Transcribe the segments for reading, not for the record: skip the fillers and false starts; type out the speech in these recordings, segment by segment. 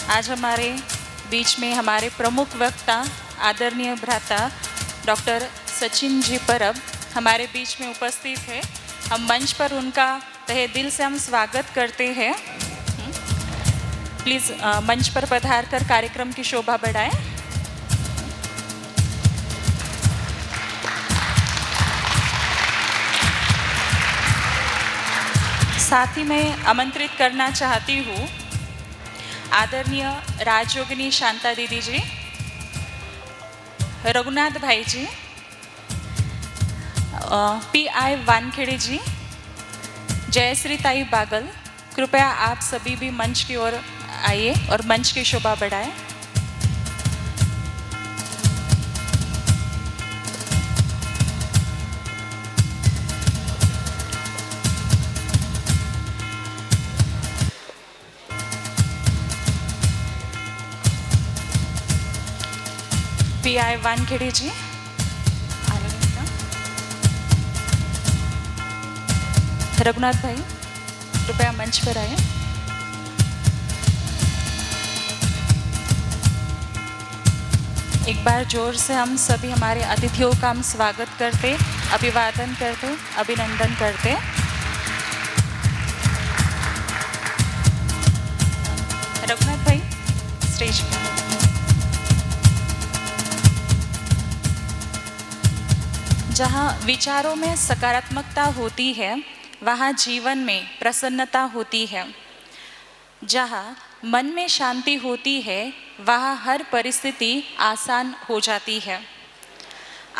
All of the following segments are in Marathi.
आज हमारे बीच में हमारे प्रमुख वक्ता आदरणीय भ्राता डॉक्टर सचिन जी परब हमारे बीच में उपस्थित है। हम मंच पर उनका तहे दिल से हम स्वागत करते हैं। प्लीज़ मंच पर पधार कर कार्यक्रम की शोभा बढ़ाएं। साथ ही मैं आमंत्रित करना चाहती हूँ आदरणीय राजयोगिनी शांता दीदी जी, रघुनाथ भाई जी, PI वानखेड़े जी, जयश्री ताई बागल, कृपया आप सभी भी मंच की ओर आइए और मंच की शोभा बढ़ाएं। PI वानखेड़े जी, रघुनाथ भाई कृपया मंच पर आए। एक बार जोर से हम सभी हमारे अतिथियों का हम स्वागत करते, अभिवादन करते, अभिनंदन करते। रघुनाथ भाई स्टेज पर। जहाँ विचारों में सकारात्मकता होती है वहाँ जीवन में प्रसन्नता होती है। जहाँ मन में शांति होती है वहाँ हर परिस्थिति आसान हो जाती है।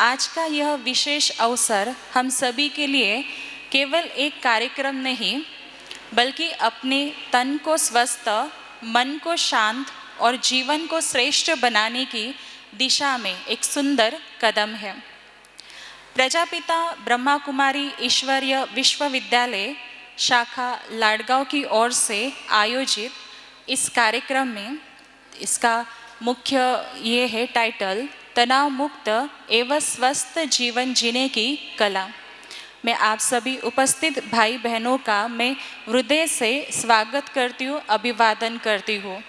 आज का यह विशेष अवसर हम सभी के लिए केवल एक कार्यक्रम नहीं बल्कि अपने तन को स्वस्थ, मन को शांत और जीवन को श्रेष्ठ बनाने की दिशा में एक सुंदर कदम है। प्रजापिता ब्रह्मा कुमारी ईश्वरीय विश्वविद्यालय शाखा लाडगांव की ओर से आयोजित इस कार्यक्रम में इसका मुख्य ये है टाइटल तनाव मुक्त एवं स्वस्थ जीवन जीने की कला। मैं आप सभी उपस्थित भाई बहनों का मैं हृदय से स्वागत करती हूँ, अभिवादन करती हूँ।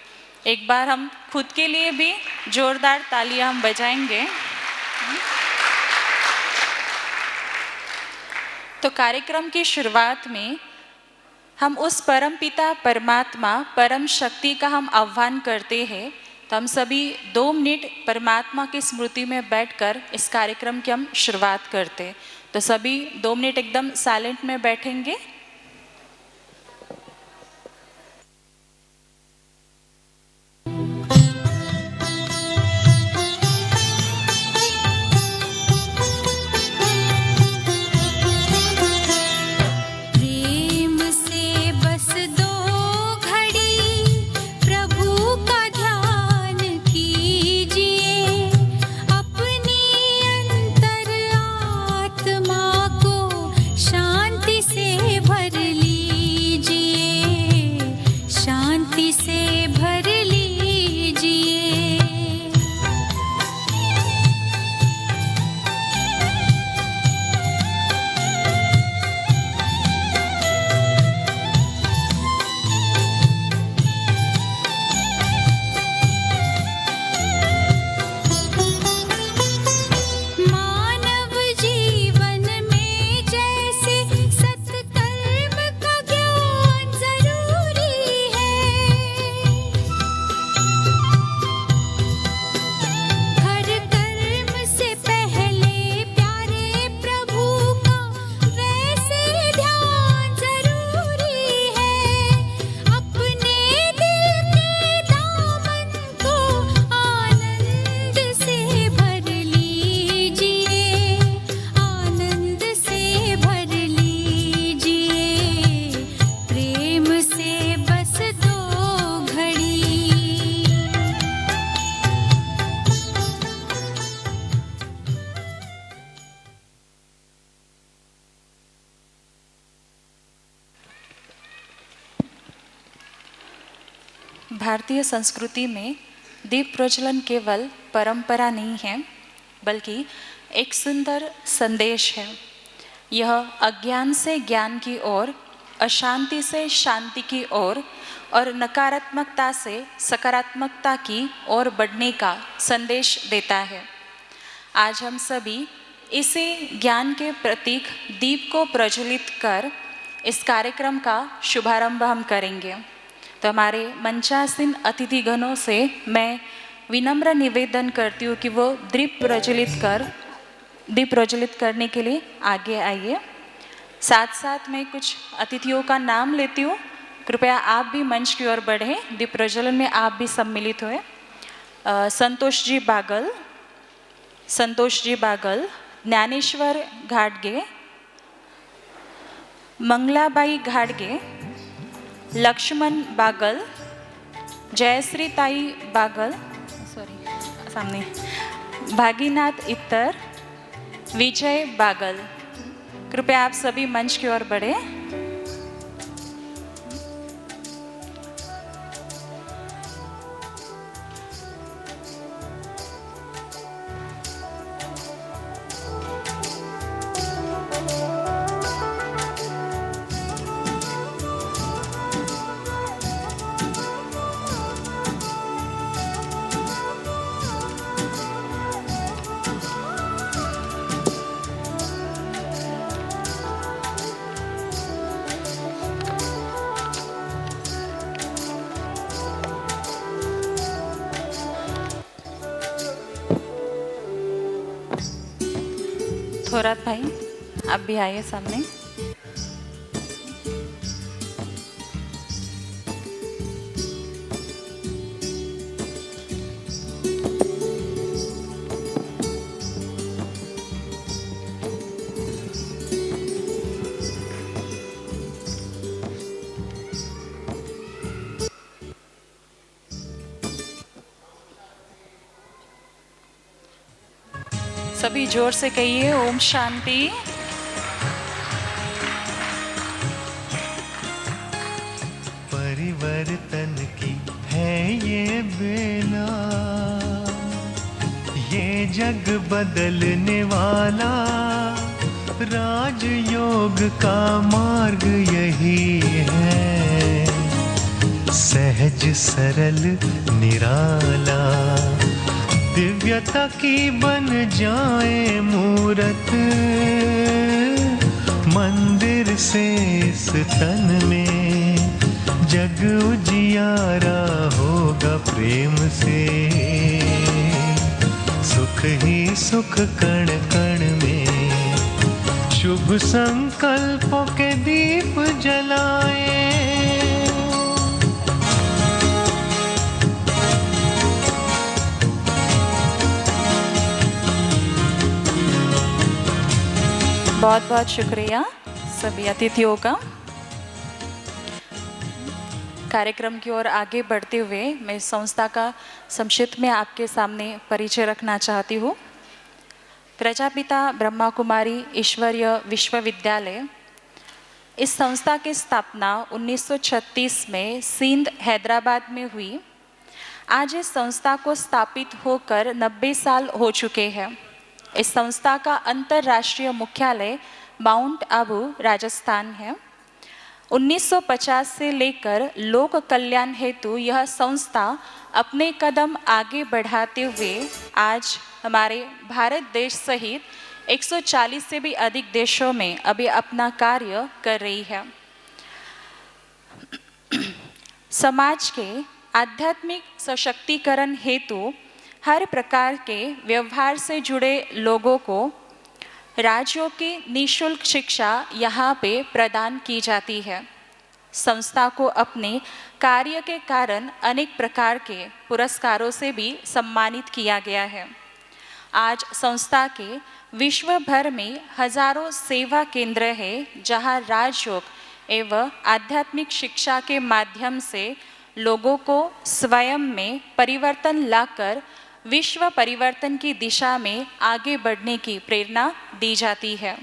एक बार हम खुद के लिए भी जोरदार तालियां हम बजाएंगे। तो कार्यक्रम की शुरुआत में हम उस परम पिता परमात्मा परम शक्ति का हम आह्वान करते हैं। तो हम सभी 2 मिनट परमात्मा की स्मृति में बैठकर इस कार्यक्रम की हम शुरुआत करते हैं। तो सभी 2 मिनट एकदम साइलेंट में बैठेंगे। भारतीय संस्कृति में दीप प्रज्वलन केवल परंपरा नहीं है बल्कि एक सुंदर संदेश है। यह अज्ञान से ज्ञान की ओर, अशांति से शांति की ओर और नकारात्मकता से सकारात्मकता की ओर बढ़ने का संदेश देता है। आज हम सभी इसी ज्ञान के प्रतीक दीप को प्रज्वलित कर इस कार्यक्रम का शुभारंभ हम करेंगे। तो हमारे मंचासीन अतिथिगणों से मैं विनम्र निवेदन करती हूँ कि वो दीप प्रज्वलित करने के लिए आगे आइए। साथ साथ मैं कुछ अतिथियों का नाम लेती हूँ, कृपया आप भी मंच की ओर बढ़ें, दीप प्रज्वलन में आप भी सम्मिलित हुए। संतोष जी बागल, ज्ञानेश्वर घाटगे, मंगलाबाई घाटगे, लक्ष्मण बागल, जयश्री ताई बागल, भागीनाथ इत्तर, विजय बागल। कृपया आप सभी मंच की ओर बढ़े। थोरात भाई, आप भी आइए सामने। सभी जोर से कहिए ओम शांति। परिवर्तन की है ये बेला, ये जग बदलने वाला, राजयोग का मार्ग यही है, सहज सरल निराला, दिव्यता की बन जाए मूरत, मंदिर से इस तन में, जग उजियारा होगा प्रेम से, सुख ही सुख कण कण में, शुभ संकल्पों के दीप जलाए। बहुत बहुत शुक्रिया सभी अतिथियों का। कार्यक्रम की ओर आगे बढ़ते हुए मैं संस्था का संक्षिप्त में आपके सामने परिचय रखना चाहती हूँ। प्रजापिता ब्रह्मा कुमारी ईश्वरीय विश्वविद्यालय, इस संस्था की स्थापना 1936 में सिंध हैदराबाद में हुई। आज इस संस्था को स्थापित होकर 90 साल हो चुके हैं। इस संस्था का अंतर्राष्ट्रीय मुख्यालय माउंट आबू राजस्थान है। 1950 से लेकर लोक कल्याण हेतु यह संस्था अपने कदम आगे बढ़ाते हुए आज हमारे भारत देश सहित 140 से भी अधिक देशों में अभी अपना कार्य कर रही है। समाज के आध्यात्मिक सशक्तिकरण हेतु हर प्रकार के व्यवहार से जुड़े लोगों को राज्यों की निःशुल्क शिक्षा यहाँ पे प्रदान की जाती है। संस्था को अपने कार्य के कारण अनेक प्रकार के पुरस्कारों से भी सम्मानित किया गया है। आज संस्था के विश्व भर में हजारों सेवा केंद्र हैं, जहाँ राजयोग एवं आध्यात्मिक शिक्षा के माध्यम से लोगों को स्वयं में परिवर्तन लाकर विश्व परिवर्तन की दिशा में आगे बढ़ने की प्रेरणा दी जाती है।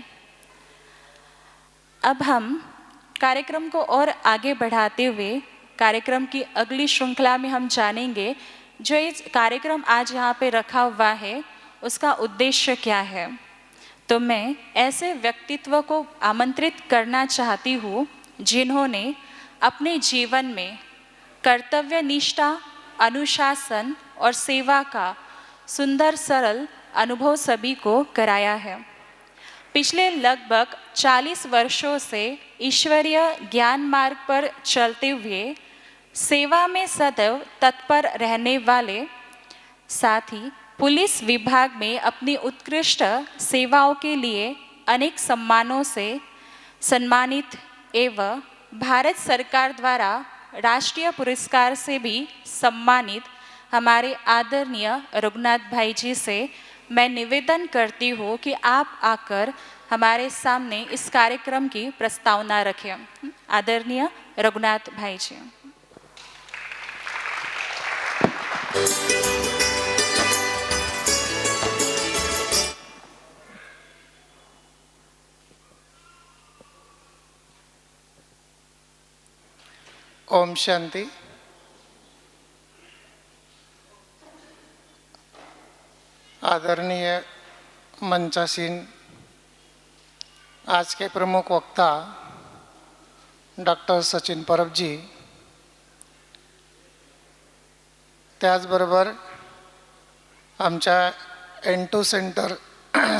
अब हम कार्यक्रम को और आगे बढ़ाते हुए कार्यक्रम की अगली श्रृंखला में हम जानेंगे जो इस कार्यक्रम आज यहाँ पे रखा हुआ है उसका उद्देश्य क्या है। तो मैं ऐसे व्यक्तित्व को आमंत्रित करना चाहती हूँ जिन्होंने अपने जीवन में कर्तव्य निष्ठा, अनुशासन और सेवा का सुंदर सरल अनुभव सभी को कराया है। पिछले लगभग 40 वर्षों से ईश्वरीय ज्ञान मार्ग पर चलते हुए सेवा में सदैव तत्पर रहने वाले, साथ ही पुलिस विभाग में अपनी उत्कृष्ट सेवाओं के लिए अनेक सम्मानों से सम्मानित एवं भारत सरकार द्वारा राष्ट्रीय पुरस्कार से भी सम्मानित हमारे आदरणीय रघुनाथ भाई जी से मैं निवेदन करती हूँ कि आप आकर हमारे सामने इस कार्यक्रम की प्रस्तावना रखें। आदरणीय रघुनाथ भाई जी। ओम शांति। आदरणीय मंचासीन आज के प्रमुख वक्ता डॉक्टर सचिन परब जी, त्याचबरोबर आमच्या N2 सेंटर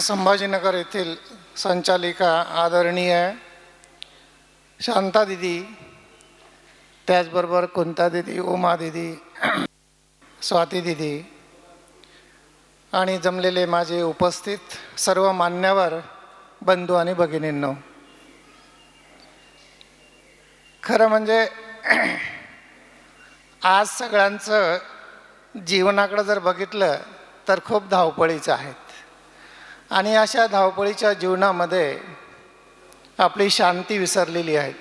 संभाजीनगर येथील संचालिका आदरणीय शांता दीदी, त्याचबरोबर कुंता दीदी, उमा दीदी, स्वाती दीदी आणि जमलेले माझे उपस्थित सर्व मान्यवर बंधू आणि भगिनींनो, खरं म्हणजे आज सगळ्यांचं जीवनाकडे जर बघितलं तर खूप धावपळीचं आहेत आणि अशा धावपळीच्या जीवनामध्ये आपली शांती विसरलेली आहे।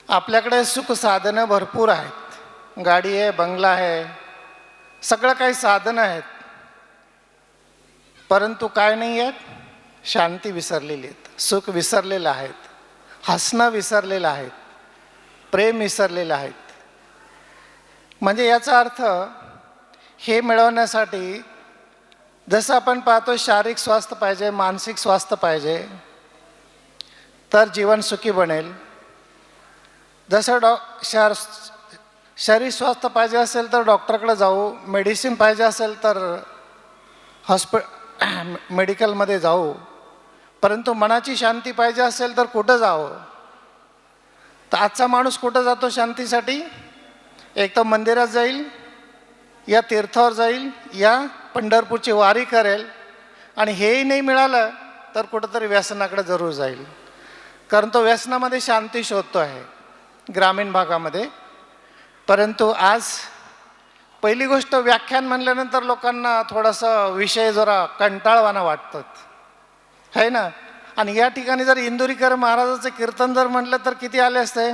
आपल्याकडे सुख साधनं भरपूर आहेत, गाडी आहे, बंगला आहे, सगळं काही साधनं आहेत, परंतु काय नाही आहेत, शांती विसरलेली आहेत, सुख विसरलेलं आहेत, हसणं विसरलेलं आहे, प्रेम विसरलेलं आहे। म्हणजे याचा अर्थ हे मिळवण्यासाठी जसं आपण पाहतो शारीरिक स्वास्थ्य पाहिजे, मानसिक स्वास्थ्य पाहिजे, तर जीवन सुखी बनेल। जसं शरीर स्वास्थ्य पाहिजे असेल तर डॉक्टरकडे जाऊ, मेडिसिन पाहिजे असेल तर मेडिकलमध्ये जाऊ, परंतु मनाची शांती पाहिजे असेल तर कुठं जावं? तर आजचा माणूस कुठं जातो शांतीसाठी? एक तर मंदिरात जाईल, या तीर्थावर जाईल, या पंढरपूरची वारी करेल, आणि हेही नाही मिळालं तर कुठंतरी व्यसनाकडे जरूर जाईल, कारण तो व्यसनामध्ये शांती शोधतो आहे ग्रामीण भागामध्ये। परंतु आज पहिली गोष्ट, व्याख्यान म्हणल्यानंतर लोकांना थोडासा विषय जरा कंटाळवाना वाटतात, है ना? आणि या ठिकाणी जर इंदुरीकर महाराजाचं कीर्तन जर म्हटलं तर किती आले असते?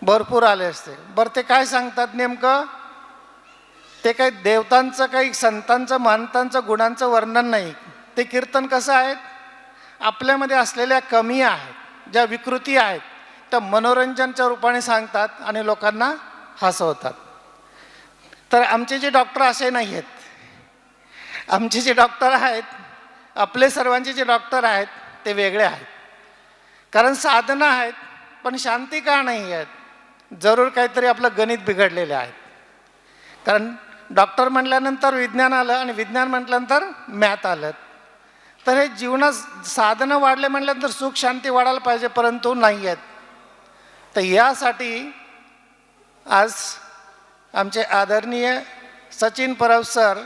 भरपूर आले असते। बरं, ते काय सांगतात नेमकं? ते काही देवतांचं, काही संतांचं, महंतांचं, गुणांचं वर्णन नाही। ते कीर्तन कसं आहे? आपल्यामध्ये असलेल्या कमी आहेत, ज्या विकृती आहेत, त्या मनोरंजनच्या रूपाने सांगतात आणि लोकांना हसवतात। तर आमचे जे डॉक्टर असे नाही आहेत, आमचे जे डॉक्टर आहेत, आपले सर्वांचे जे डॉक्टर आहेत ते वेगळे आहेत, कारण साधना आहेत पण शांती का नाही आहेत? जरूर काहीतरी आपलं गणित बिघडलेले आहेत, कारण डॉक्टर म्हटल्यानंतर विज्ञान आलं आणि विज्ञान म्हटल्यानंतर मॅथ आलं। तर हे जीवनात साधनं वाढले म्हटल्यानंतर सुख शांती वाढायला पाहिजे, परंतु नाही आहेत। तर यासाठी आज आमचे आदरणीय सचिन परब सर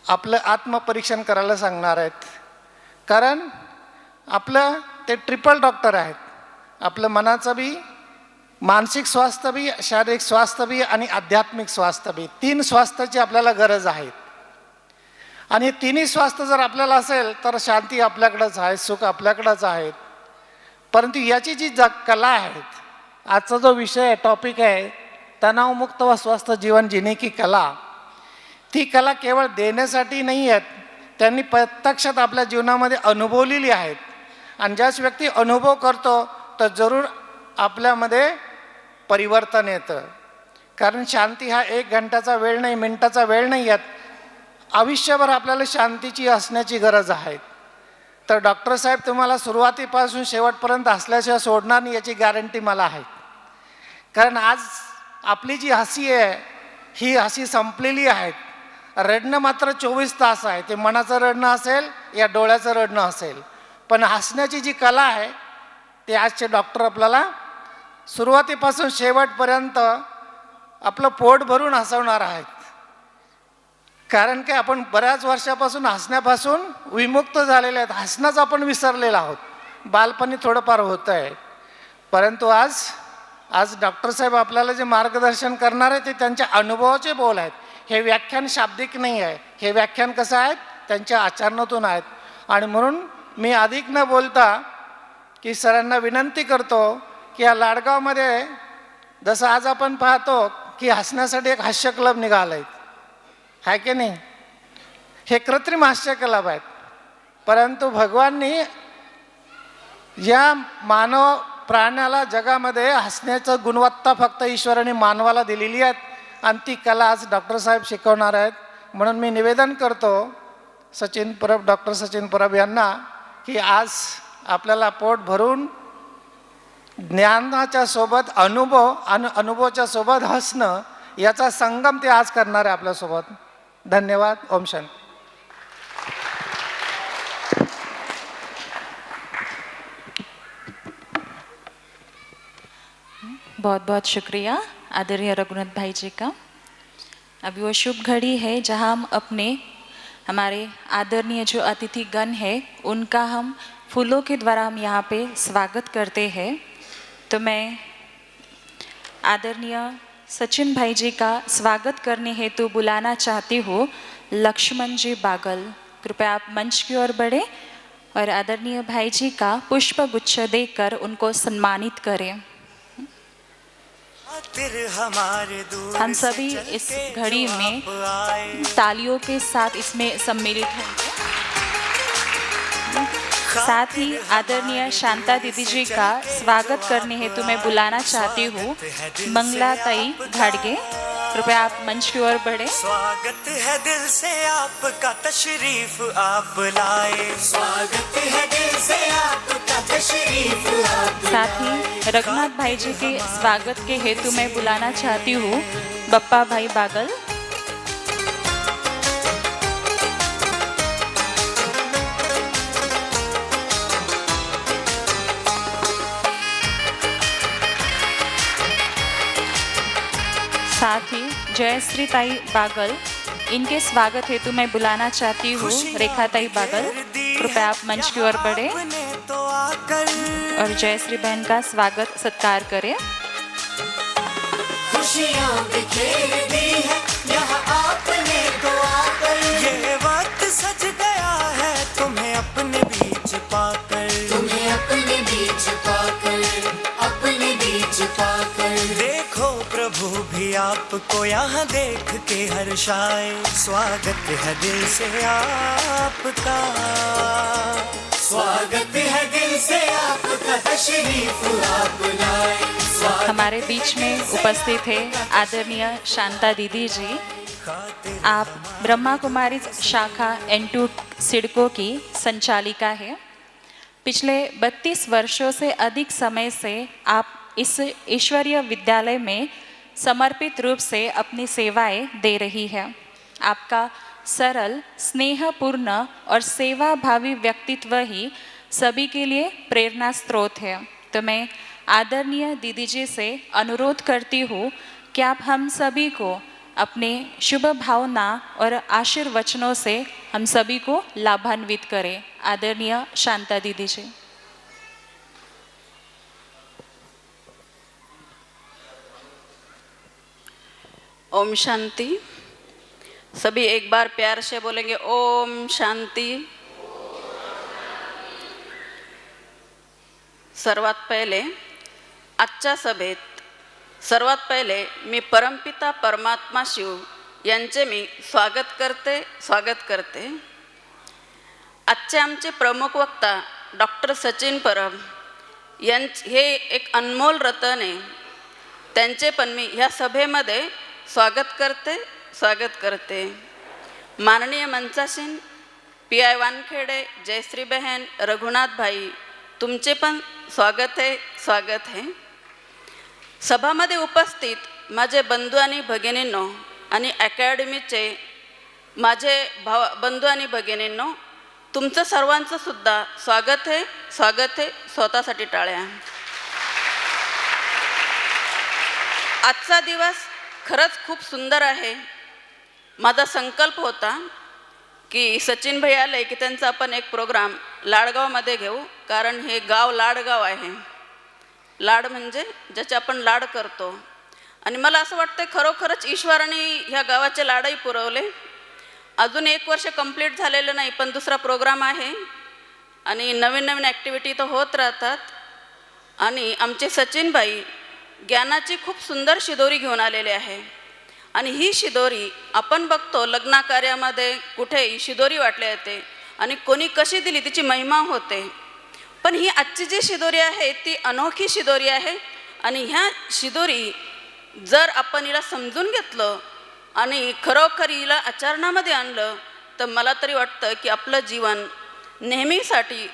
आपलं आत्मपरीक्षण करायला सांगणार आहेत, कारण आपलं ते ट्रिपल डॉक्टर आहेत। आपलं मनाचं बी, मानसिक स्वास्थ्य बी, शारीरिक स्वास्थ्य बी आणि आध्यात्मिक स्वास्थ्य बी, 3 स्वास्थ्याची आपल्याला गरज आहे। आणि तिन्ही स्वास्थ्य जर आपल्याला असेल तर शांती आपल्याकडेच आहे, सुख आपल्याकडेच आहे। परंतु याची जी कला आहेत, आजचा जो विषय आहे, टॉपिक आहे, तणावमुक्त व स्वस्थ जीवन जीने की कला, ती कला केवळ देण्यासाठी नाही आहेत, त्यांनी प्रत्यक्षात आपल्या जीवनामध्ये अनुभवलेली आहेत। आणि ज्याच व्यक्ती अनुभव करतो तर जरूर आपल्यामध्ये परिवर्तन येतं, कारण शांती हा 1 घंट्याचा वेळ नाही, मिनिटाचा वेळ नाही आहेत, आयुष्यभर आपल्याला शांतीची असण्याची गरज आहे। तर डॉक्टर साहेब तुम्हाला सुरुवातीपासून शेवटपर्यंत हसल्याशिवाय सोडणार नाही याची गॅरंटी मला आहे. कारण आज आपली जी हसी आहे ही हसी संपलेली आहे. रडणं मात्र 24 तास आहे. ते मनाचं रडणं असेल या डोळ्याचं रडणं असेल, पण हसण्याची जी कला आहे ते आजचे डॉक्टर आपल्याला सुरुवातीपासून शेवटपर्यंत आपलं पोट भरून हसवणार आहेत. कारण की आपण बऱ्याच वर्षापासून हसण्यापासून विमुक्त झालेले आहेत. हसणंच आपण विसरलेलो आहोत. बालपणी थोडंफार होतं आहे, परंतु आज डॉक्टर साहेब आपल्याला जे मार्गदर्शन करणार आहे ते त्यांच्या अनुभवाचे बोल आहेत. हे व्याख्यान शाब्दिक नाही आहे. हे व्याख्यान कसं आहे त्यांच्या आचरणातून आहेत. आणि म्हणून मी अधिक न बोलता की सरांना विनंती करतो की या लाडगावमध्ये जसं आज आपण पाहतो की हसण्यासाठी एक हास्य क्लब निघाला आहे की नाही. हे कृत्रिम हास्य क्लब आहेत, परंतु भगवाननी या मानव प्राण्याला जगामध्ये हसण्याचं गुणवत्ता फक्त ईश्वराने मानवाला दिलेली आहे आणि ती कला आज डॉक्टर साहेब शिकवणार आहेत. म्हणून मी निवेदन करतो डॉक्टर सचिन परब यांना की आज आपल्याला पोट भरून ज्ञानाच्या सोबत अनुभवाच्या सोबत हसणं याचा संगम ते आज करणार आहे आपल्यासोबत. धन्यवाद. ओम शांती. बहुत बहुत शुक्रिया आदरणीय रघुनाथ भाई जी का. अभी वो शुभ घड़ी है जहां हम हमारे आदरणीय जो अतिथि गण है उनका हम फूलों के द्वारा हम यहाँ पे स्वागत करते हैं. तो मैं आदरणीय सचिन भाई जी का स्वागत करने हेतु बुलाना चाहती हूँ लक्ष्मण जी बागल. कृपया आप मंच की ओर बढ़े और आदरणीय भाई जी का पुष्प गुच्छ देकर उनको सम्मानित करें. हम सभी इस घड़ी में तालियों के साथ इसमें सम्मिलित होंगे. साथ ही आदरणीय शांता दीदी जी का स्वागत करने हेतु मैं बुलाना चाहती हूँ मंगलाताई घाड़गे. कृपया आप मंच की ओर बढ़े. स्वागत है दिल से आपका तशरीफ आप लाए. स्वागत है दिल से आपका तशरीफ आप. साथ ही रघुनाथ भाई जी के स्वागत के हेतु मैं बुलाना चाहती हूँ बप्पा भाई बागल. साथ ही जयश्री ताई बागल, इनके स्वागत हेतु मैं बुलाना चाहती हूँ रेखा ताई बागल. कृपया आप मंच की ओर बढ़े और जयश्री बहन का स्वागत सत्कार करें. खुशियाँ बिखेर दी है यहाँ आपने तो आकर. ये वक्त सज गया है तुम्हें अपने बीच पाकर. तुम्हें अपने बीच पाकर. अपने बीच पाकर. देखो प्रभु भी आपको यहाँ देख के हर्षाए. स्वागत है दिल से आपका. स्वागत है दिल से आपका तशरीफ आप लाए. हमारे बीच में उपस्थित है आदरणीय शांता दीदी जी. आप ब्रह्मा कुमारी शाखा N2 सिडको की संचालिका है. पिछले 32 वर्षों से अधिक समय से आप इस ईश्वरीय विद्यालय में समर्पित रूप से अपनी सेवाएं दे रही है. आपका सरल, स्नेहपूर्ण और सेवाभावी व्यक्तित्व ही सभी के लिए प्रेरणा स्रोत है. तो मैं आदरणीय दीदी जी से अनुरोध करती हूँ कि आप हम सभी को अपने शुभ भावना और आशीर्वचनों से हम सभी को लाभान्वित करें. आदरणीय शांता दीदी जी. ओम शांति. सभी एक बार प्यार से बोलेंगे ओम शांति. सर्वात पहिले आजच्या सभेत सर्वात पहिले मी परमपिता परमात्मा शिव यांचे मी स्वागत करते. आजचे आमचे प्रमुख वक्ता डॉक्टर सचिन परब हे एक अनमोल रतन आहे. त्यांचे पण मी ह्या सभेमध्ये स्वागत करते. माननीय मंचासीन PI वानखेडे, जयश्री बहन, रघुनाथ भाई, तुमचे पण स्वागत आहे. सभामध्ये उपस्थित माझे बंधू आणि भगिनींनो आणि अकॅडमीचे माझे बंधू आणि भगिनींनो, तुमचं सर्वांचं सुद्धा स्वागत आहे. स्वतःसाठी टाळ्या. आजचा दिवस खरंच खूप सुंदर आहे. माझा संकल्प होता की सचिन भाई आले की त्यांचा आपण एक प्रोग्राम लाडगावमध्ये घेऊ, कारण हे गाव लाडगाव आहे. लाड म्हणजे ज्याचे आपण लाड करतो. आणि मला असं वाटतं खरोखरच ईश्वराने ह्या गावाचे लाडही पुरवले. अजून 1 वर्ष कंप्लीट झालेलं नाही, पण दुसरा प्रोग्राम आहे आणि नवीन नवीन ॲक्टिव्हिटी तर होत राहतात. आणि आमचे सचिनबाई ज्ञानाची खूप सुंदर शिदोरी घेऊन आलेले आहे. आणि ही शिदोरी आपण बघतो लग्नाकार्यामध्ये कुठेही शिदोरी वाटली जाते आणि कोणी कशी दिली तिची महिमा होते. पण ही आजची जी शिदोरी आहे ती अनोखी शिदोरी आहे. आणि ह्या शिदोरी जर आपण हिला समजून घेतलं आणि खरोखर हिला आचरणामध्ये आणलं तर मला तरी वाटतं की आपलं जीवन नेहमीसाठी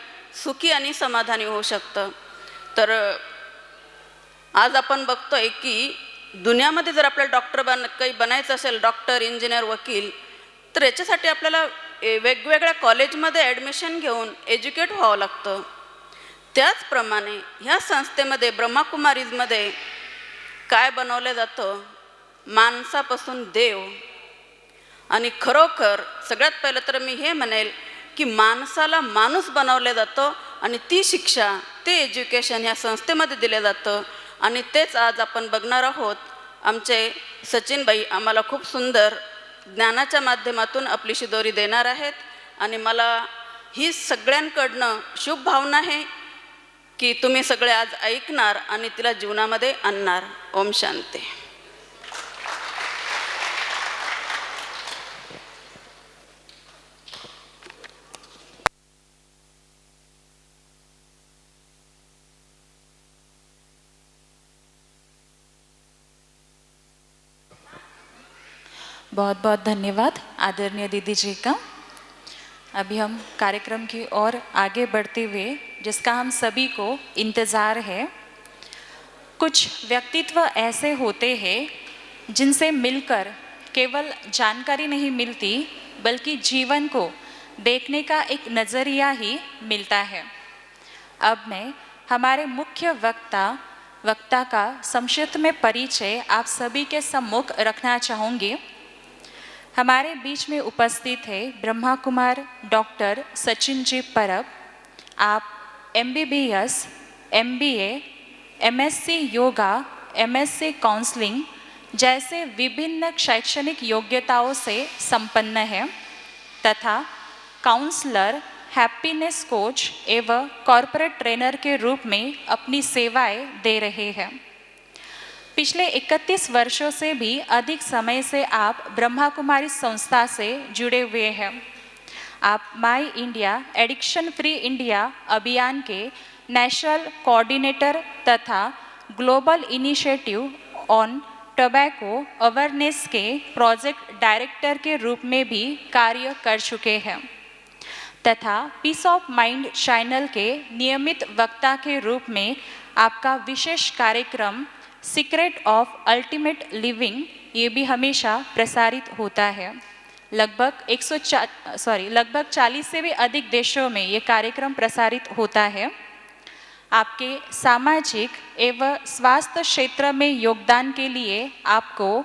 सुखी आणि समाधानी होऊ शकतं. तर आज आपण बघतोय की दुनियामध्ये जर आपल्याला डॉक्टर काही बनायचं असेल, डॉक्टर, इंजिनियर, वकील, तर याच्यासाठी आपल्याला वेगवेगळ्या कॉलेजमध्ये ॲडमिशन घेऊन एज्युकेट व्हावं लागतं. त्याचप्रमाणे ह्या संस्थेमध्ये ब्रह्माकुमारीजमध्ये काय बनवलं जातं, माणसापासून देव. आणि खरोखर सगळ्यात पहिलं तर मी हे म्हणेल की माणसाला माणूस बनवलं जातं आणि ती शिक्षा, ते एज्युकेशन ह्या संस्थेमध्ये दिलं जातं. आणि तेच आज आपण बघणार आहोत. आमचे सचिनबाई आम्हाला खूप सुंदर ज्ञानाच्या माध्यमातून आपली शिदोरी देणार आहेत. आणि मला ही सगळ्यांकडनं शुभ भावना आहे की तुम्ही सगळे आज ऐकणार आणि तिला जीवनामध्ये आणणार. ओम शांती. बहुत बहुत धन्यवाद आदरणीय दीदी जी का. अभी हम कार्यक्रम की ओर आगे बढ़ते हुए, जिसका हम सभी को इंतज़ार है. कुछ व्यक्तित्व ऐसे होते हैं जिनसे मिलकर केवल जानकारी नहीं मिलती, बल्कि जीवन को देखने का एक नज़रिया ही मिलता है. अब मैं हमारे मुख्य वक्ता का संक्षिप्त में परिचय आप सभी के सम्मुख रखना चाहूँगी. हमारे बीच में उपस्थित है ब्रह्मा कुमार डॉक्टर सचिन जी परब. आप MBBS, MBA, MSc yoga, MSc counselling जैसे विभिन्न शैक्षणिक योग्यताओं से संपन्न हैं तथा काउंसलर, हैप्पीनेस कोच एवं कॉरपोरेट ट्रेनर के रूप में अपनी सेवाएं दे रहे हैं. पिछले 31 वर्षों से भी अधिक समय से आप ब्रह्मा कुमारी संस्था से जुड़े हुए हैं. आप माई इंडिया एडिक्शन फ्री इंडिया अभियान के नेशनल कोऑर्डिनेटर तथा global initiative on tobacco awareness के प्रोजेक्ट डायरेक्टर के रूप में भी कार्य कर चुके हैं तथा पीस ऑफ माइंड चैनल के नियमित वक्ता के रूप में आपका विशेष कार्यक्रम सीक्रेट ऑफ अल्टीमेट लिविंग ये भी हमेशा प्रसारित होता है. लगभग 40 से भी अधिक देशों में ये कार्यक्रम प्रसारित होता है. आपके सामाजिक एवं स्वास्थ्य क्षेत्र में योगदान के लिए आपको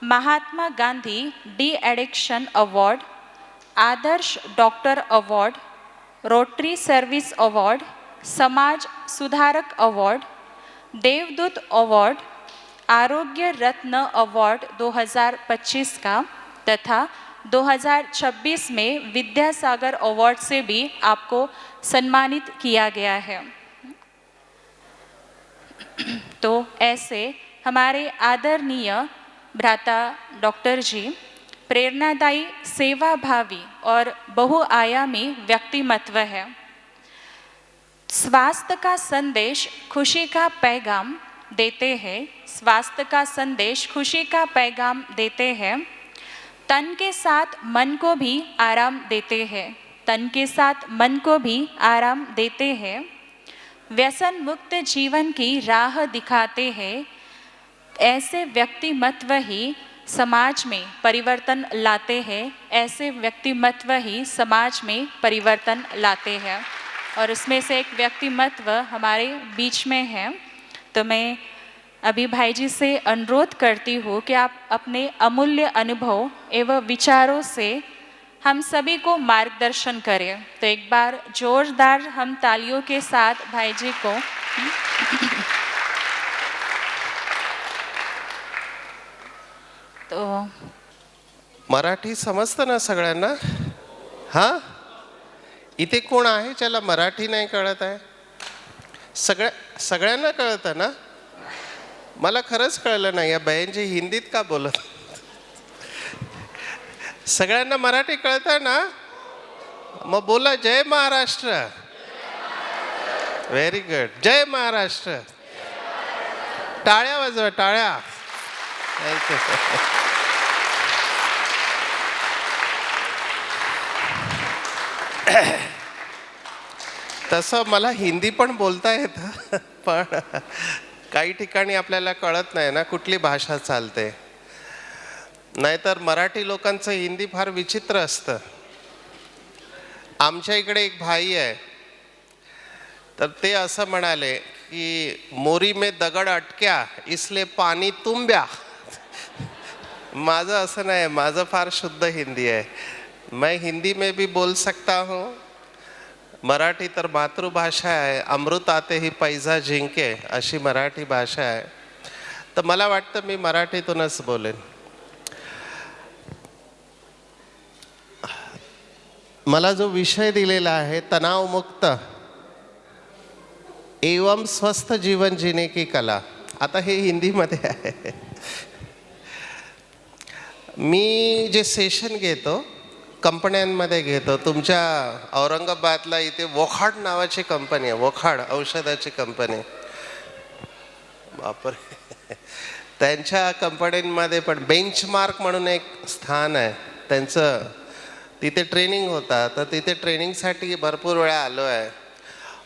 Mahatma Gandhi de addiction award, आदर्श doctor award, Rotary service award, समाज सुधारक अवार्ड, देवदूत अवार्ड, आरोग्य रत्न अवार्ड 2025 का तथा 2026 में विद्यासागर अवार्ड से भी आपको सम्मानित किया गया है. तो ऐसे हमारे आदरणीय भ्राता डॉक्टर जी प्रेरणादायी, सेवाभावी और बहुआयामी व्यक्तिमत्व है. स्वास्थ्य का संदेश खुशी का पैगाम देते हैं. स्वास्थ्य का संदेश खुशी का पैगाम देते हैं. तन के साथ मन को भी आराम देते हैं. तन के साथ मन को भी आराम देते हैं, व्यसन मुक्त जीवन की राह दिखाते हैं। ऐसे व्यक्तिमत्व ही समाज में परिवर्तन लाते हैं, ऐसे व्यक्तिमत्व ही समाज में परिवर्तन लाते हैं। और उसमें से एक व्यक्तिमत्व हमारे बीच में है। तो मैं अभी भाई जी से अनुरोध करती हूँ कि आप अपने अमूल्य अनुभव एवं विचारों से हम सभी को मार्गदर्शन करें। तो एक बार जोरदार हम तालियों के साथ भाई जी को तो मराठी समजतं ना सगळ्यांना? हां, इथे कोण आहे ज्याला मराठी नाही कळत आहे? सगळ्यांना कळतं ना? मला खरंच कळलं नाही या बहीणजी हिंदीत का बोलत. सगळ्यांना मराठी कळतं ना? मग बोला जय महाराष्ट्र. Very good. जय महाराष्ट्र. टाळ्या वाजवा, टाळ्या. थँक्यू. तसं मला हिंदी पण बोलता येतं, पण काही ठिकाणी आपल्याला कळत नाही ना कुठली भाषा चालते. नाहीतर मराठी लोकांचं हिंदी फार विचित्र असतं. आमच्या इकडे एक भाई आहे, तर ते असं म्हणाले की मोरी में दगड अटक्या इसलिए पाणी तुंब्या. माझं असं नाही, माझं फार शुद्ध हिंदी आहे. मैं हिंदी में भी बोल सकता हूँ. मराठी तर मातृभाषा आहे. अमृत आते ही पैजा जिंके अशी मराठी भाषा आहे. तर मला वाटतं मी मराठीतूनच बोलेन. मला जो विषय दिलेला आहे तणावमुक्त एवं स्वस्थ जीवन जीने की कला, आता हे हिंदीमध्ये आहे. मी जे सेशन घेतो कंपन्यांमध्ये घेतो. तुमच्या औरंगाबादला इथे वोखाड नावाची कंपनी आहे, वोखाड औषधाची कंपनी. बापरे. त्यांच्या कंपन्यांमध्ये पण बेंचमार्क म्हणून एक स्थान आहे त्यांचं, तिथे ट्रेनिंग होता. तर तिथे ट्रेनिंगसाठी भरपूर वेळा आलो आहे.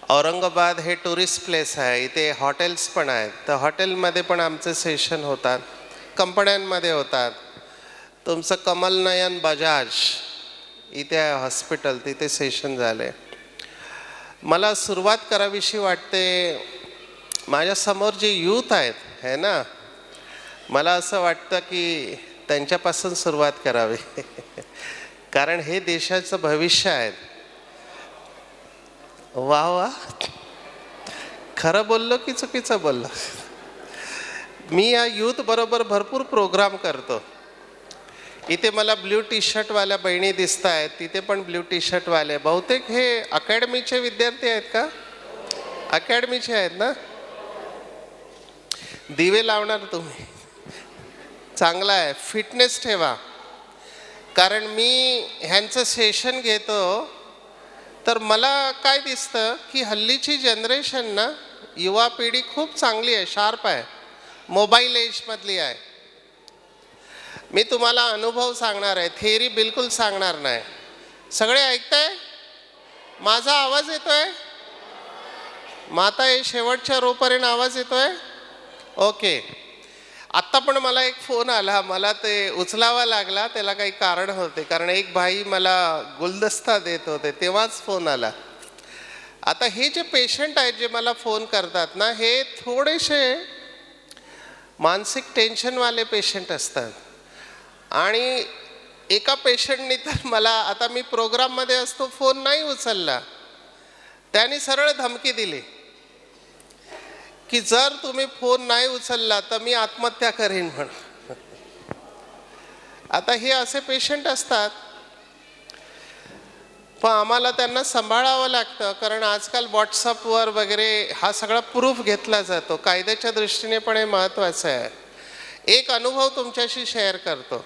औरंगाबाद हे टुरिस्ट प्लेस आहे, इथे हॉटेल्स पण आहेत. तर हॉटेलमध्ये पण आमचे सेशन होतात, कंपन्यांमध्ये होतात. तुमचं कमलनयन बजाज इथे आहे हॉस्पिटल, तिथे सेशन झाले. मला सुरुवात करावीशी वाटते. माझ्यासमोर जे यूथ आहेत है ना, मला असं वाटतं की त्यांच्यापासून सुरुवात करावी. कारण हे देशाचं भविष्य आहे. वा वा, खरं बोललो की चुकीचं बोललो? मी या यूथ बरोबर भरपूर प्रोग्राम करतो. इथे मला ब्ल्यू टी शर्टवाल्या बहिणी दिसत आहेत, तिथे पण ब्ल्यू टी शर्टवाले. बहुतेक हे अकॅडमीचे विद्यार्थी आहेत का? अकॅडमीचे आहेत ना? दिवे लावणार तुम्ही? चांगला आहे, फिटनेस ठेवा. कारण मी ह्यांचं सेशन घेतो तर मला काय दिसतं की हल्लीची जनरेशन ना, युवा पिढी खूप चांगली आहे, शार्प आहे, मोबाईल एजमधली आहे. मी तुम्हाला अनुभव सांगणार आहे, थिअरी बिलकुल सांगणार नाही. सगळे ऐकताय? माझा आवाज येतोय? माता हे शेवटच्या रोपर्यंत आवाज येतोय? ओके. आत्ता पण मला एक फोन आला, मला ते उचलावा लागला. त्याला काही कारण होते, कारण एक भाई मला गुलदस्ता देत होते, तेव्हाच फोन आला. आता हे जे पेशंट आहेत जे मला फोन करतात ना, हे थोडेसे मानसिक टेन्शनवाले पेशंट असतात. आणि एका पेशंटनी तर मला, आता मी प्रोग्राममध्ये असतो, फोन नाही उचलला. त्याने सरळ धमकी दिली की जर तुम्ही फोन नाही उचलला तर मी आत्महत्या करेन म्हणून. आता हे असे पेशंट असतात, पण आम्हाला त्यांना सांभाळावं लागतं. कारण आजकाल व्हॉट्सअपवर वगैरे हा सगळा प्रूफ घेतला जातो. कायद्याच्या दृष्टीने पण हे महत्त्वाचं आहे. एक अनुभव तुमच्याशी शेअर करतो.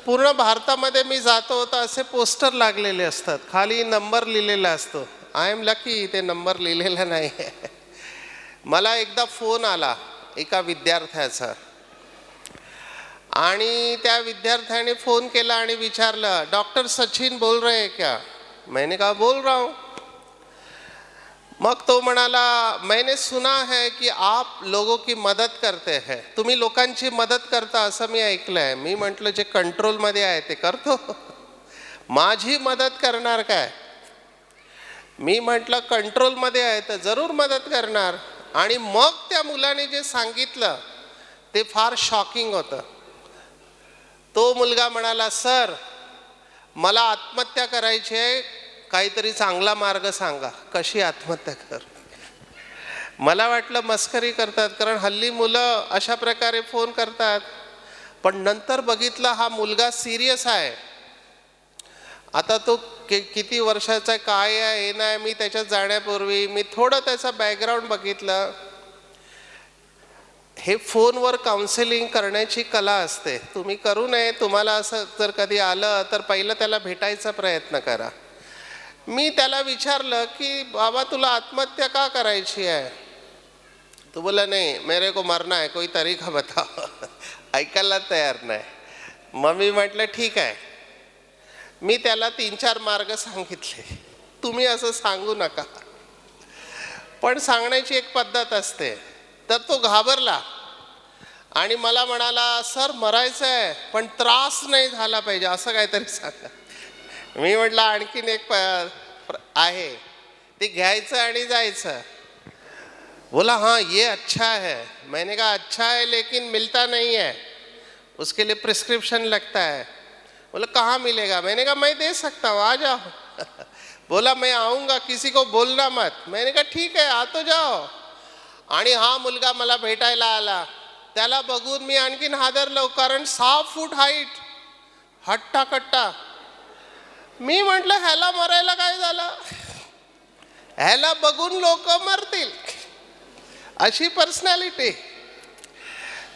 पूर्ण भारतामध्ये मी जातो तर असे पोस्टर लागलेले असतात, खाली नंबर लिहिलेला असतो. आय एम लकी ते नंबर लिहिलेला नाही. मला एकदा फोन आला एका विद्यार्थ्याचा, आणि त्या विद्यार्थ्याने फोन केला आणि विचारलं, डॉक्टर सचिन बोल रहे क्या? मैंने कहा बोल रहा हूँ. मग तो म्हणाला मैंने सुना है कि आप लोगों की मदत करते हैं, तुम्ही लोकांची मदत करता असं मी ऐकलंय. मी म्हटलं जे कंट्रोलमध्ये आहे ते करतो, माझी मदत करणार काय. मी म्हटलं कंट्रोलमध्ये आहे तर जरूर मदत करणार. आणि मग त्या मुलाने जे सांगितलं ते फार शॉकिंग होतं. तो मुलगा म्हणाला सर मला आत्महत्या करायची आहे, काहीतरी चांगला मार्ग सांगा, कशी आत्महत्या कर. मला वाटलं मस्करी करतात, कारण हल्ली मुलं अशा प्रकारे फोन करतात. पण नंतर बघितलं हा मुलगा सिरियस आहे. आता तो किती वर्षाचा काय आहे हे नाही, मी त्याच्यात जाण्यापूर्वी मी थोडं त्याचा बॅकग्राऊंड बघितलं. हे फोनवर काउन्सिलिंग करण्याची कला असते, तुम्ही करू नये. तुम्हाला असं जर कधी आलं तर पहिलं त्याला भेटायचा प्रयत्न करा. मी त्याला विचारलं की बाबा तुला आत्महत्या का करायची आहे. तो बोला नाही मेरे को मरना है, कोई तरीका बताओ. ऐकायला तयार नाही. मग मी म्हटलं ठीक आहे. मी त्याला 3-4 मार्ग सांगितले. तुम्ही असं सांगू नका, पण सांगण्याची एक पद्धत असते. तर तो घाबरला आणि मला म्हणाला सर मरायचं आहे पण त्रास नाही झाला पाहिजे असं काहीतरी सांगा. मी म्हटलं आणखीन एक आहे ते घ्यायचं आणि जायचं. बोला हाँ ये अच्छा है. मैंने कहा अच्छा है लेकिन मिलता नहीं है, उसके लिए प्रिस्क्रिप्शन लगता है. बोला कहाँ मिलेगा. मैंने कहा मैं दे सकता हूँ, आ जाओ. बोला मैं आऊँगा, किसी को बोलना मत. मैंने कहा ठीक है आ तो जाओ. आणि हा मुलगा मला भेटायला आला. त्याला बघून मी आणखीन हादरलो, कारण 6 फूट हाईट, हट्टा कट्टा. मी म्हटलं ह्याला मरायला काय झालं, ह्याला बघून लोक मरतील अशी पर्सनॅलिटी.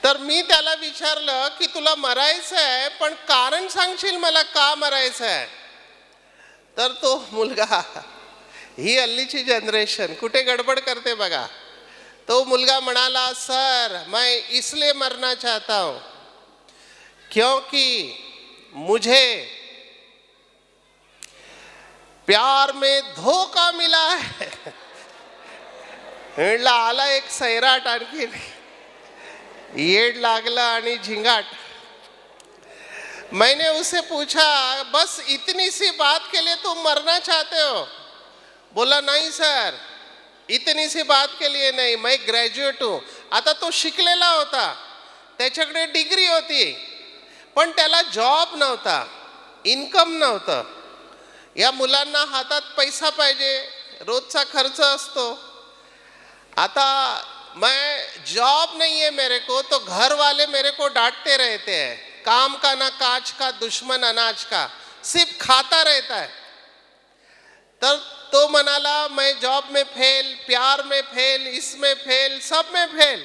तर मी त्याला विचारलं की तुला मरायचं आहे पण कारण सांगशील मला का मरायचं आहे. तर तो मुलगा, ही हल्लीची जनरेशन कुठे गडबड करते बघा. तो मुलगा म्हणाला सर मैं इसलिए मरना चाहता हूँ क्योंकि मुझे प्यार में धोखा मिला है. म्हटलं आला एक सैराट आणखी, येड लागलं आणि झिंगाट. मैंने उसे पूछा बस इतनी सी बात के लिए तुम मरना चाहते हो. बोला नहीं सर इतनी सी बात के लिए नहीं, मैं ग्रॅज्युएट हूँ. आता तो शिकलेला होता, त्याच्याकडे डिग्री होती, पण त्याला जॉब नव्हता, इन्कम नव्हतं. या मुलांना हातात पैसा पाहिजे, रोजचा खर्च असतो. आता मैं जॉब नहीं है मेरे को, तो घर वाले मेरे को डांटते रहते हैं, काम का ना काज का दुश्मन अनाज का, सिर्फ खाता रहता है. तर तो म्हणाला मैं जॉब में फेल, प्यार में फेल, इसमें फेल, सब में फेल.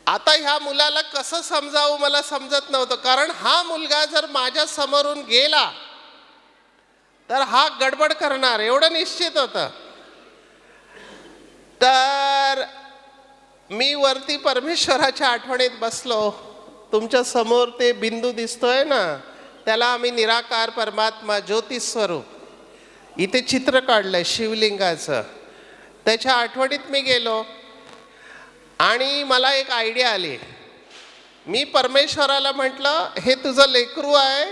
आता ह्या मुलाला कसं समजावू मला समजत नव्हतं, कारण हा मुलगा जर माझ्या समोरून गेला तर हा गडबड करणार एवढं निश्चित होतं. तर मी वरती परमेश्वराच्या आठवणीत बसलो. तुमच्या समोर ते बिंदू दिसतोय ना, त्याला आम्ही निराकार परमात्मा ज्योती स्वरूप इथे चित्र काढलंय शिवलिंगाचं. त्याच्या आठवणीत मी गेलो आणि मला एक आयडिया आली. मी परमेश्वराला म्हटलं हे तुझं लेकरू आहे,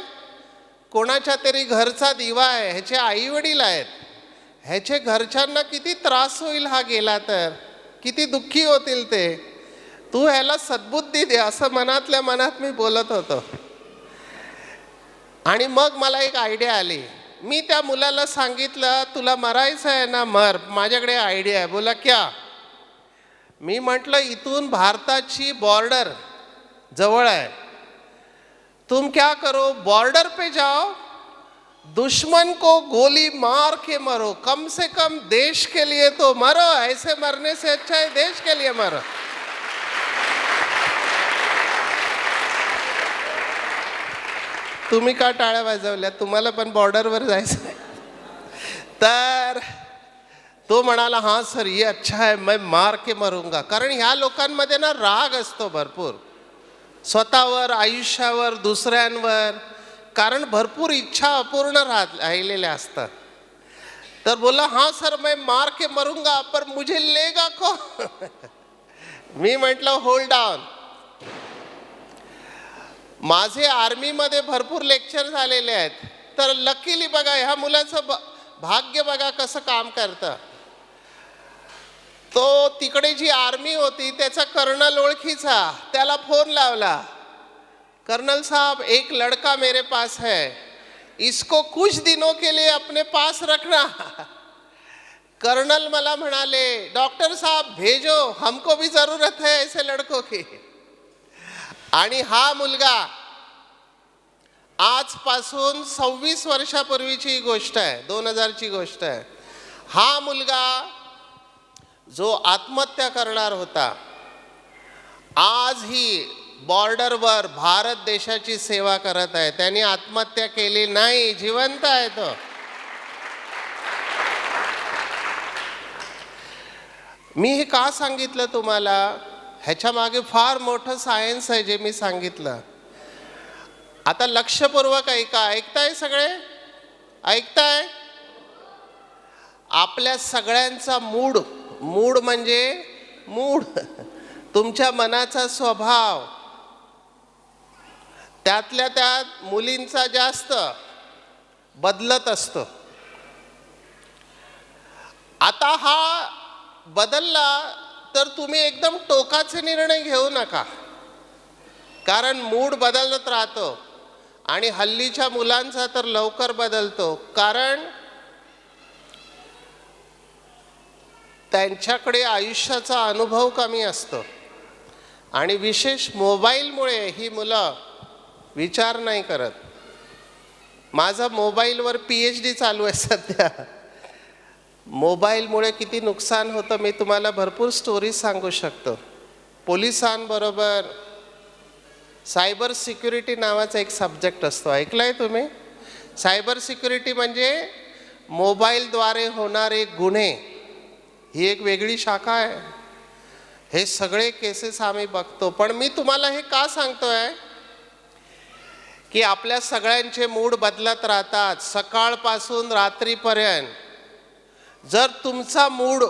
कोणाच्या तरी घरचा दिवा आहे, ह्याचे आई वडील आहेत, ह्याचे घरच्यांना किती त्रास होईल हा गेला तर, किती दुःखी होतील ते, तू ह्याला सद्बुद्धी दे असं मनातल्या मनात मी बोलत होतो. आणि मग मला एक आयडिया आली. मी त्या मुलाला सांगितलं तुला मरायचं आहे ना मर, माझ्याकडे आयडिया आहे. बोला क्या. मी म्हटलं इथून भारताची बॉर्डर जवळ आहे, तुम क्या करो बॉर्डर पे जाओ, दुश्मन को गोली मार के मरो, कम से कम देश के लिए तो मरो, ऐसे मरने से अच्छा है देश के लिए मरो. तुम्ही का टाळ्या वाजवल्या, तुम्हाला पण बॉर्डरवर जायचं. तर तो म्हणाला हां सर ये अच्छा है मैं मार के मरूंगा. कारण ह्या लोकांमध्ये ना राग असतो भरपूर, स्वतःवर, आयुष्यावर, दुसऱ्यांवर. कारण भरपूर इच्छा अपूर्ण राहिलेल्या असतात. तर बोला हाँ सर मैं मार के मरूंगा पर मुझे लेगा कौन. मी म्हटलं होल्ड डाऊन. माझे आर्मीमध्ये भरपूर लेक्चर झालेले आहेत. तर लकीली बघा ह्या मुलाचं भाग्य बघा कसं काम करतं. तो तिकडे जी आर्मी होती त्याचा कर्नल ओळखीचा, त्याला फोन लावला, कर्नल साहब एक लड़का मेरे पास है, इसको कुछ दिनों के लिए अपने पास रखना. कर्नल मला म्हणाले डॉक्टर साहब भेजो, हमको भी जरूरत है ऐसे लड़कों की. आणि हा मुलगा आजपासून 26 वर्षापूर्वीची गोष्ट आहे, 2000ची गोष्ट आहे. हा मुलगा जो आत्महत्या करणार होता, आजही बॉर्डरवर भारत देशाची सेवा करत आहे. त्यांनी आत्महत्या केली नाही, जिवंत आहे तो. मी हे का सांगितलं तुम्हाला, ह्याच्या मागे फार मोठं सायन्स आहे जे मी सांगितलं. आता लक्षपूर्वक ऐका. ऐकताय सगळे? ऐकताय? आपल्या सगळ्यांचा मूड म्हणजे मूड, तुमच्या मनाचा स्वभाव, त्यातल्या त्यात मुलींचा जास्त बदलत असतो. आता हा बदलला तर तुम्ही एकदम टोकाचे निर्णय घेऊ नका, कारण मूड बदलत राहतो. आणि हल्लीच्या मुलांचा तर लवकर बदलतो, कारण त्यांच्याकडे आयुष्याचा अनुभव कमी असतो. आणि विशेष मोबाईलमुळे ही मुलं विचार नाही करत. माझा मोबाईलवर PhD चालू आहे सध्या. मोबाईलमुळे किती नुकसान होतं मी तुम्हाला भरपूर स्टोरीज सांगू शकतो. पोलिसांबरोबर सायबर सिक्युरिटी नावाचा एक सब्जेक्ट असतो, ऐकलाय तुम्ही? सायबर सिक्युरिटी म्हणजे मोबाईलद्वारे होणारे गुन्हे, ही एक वेगळी शाखा आहे. हे सगळे केसेस आम्ही बघतो. पण मी तुम्हाला हे का सांगतोय की आपल्या सगळ्यांचे मूड बदलत राहतात सकाळपासून रात्रीपर्यंत. जर तुमचा मूड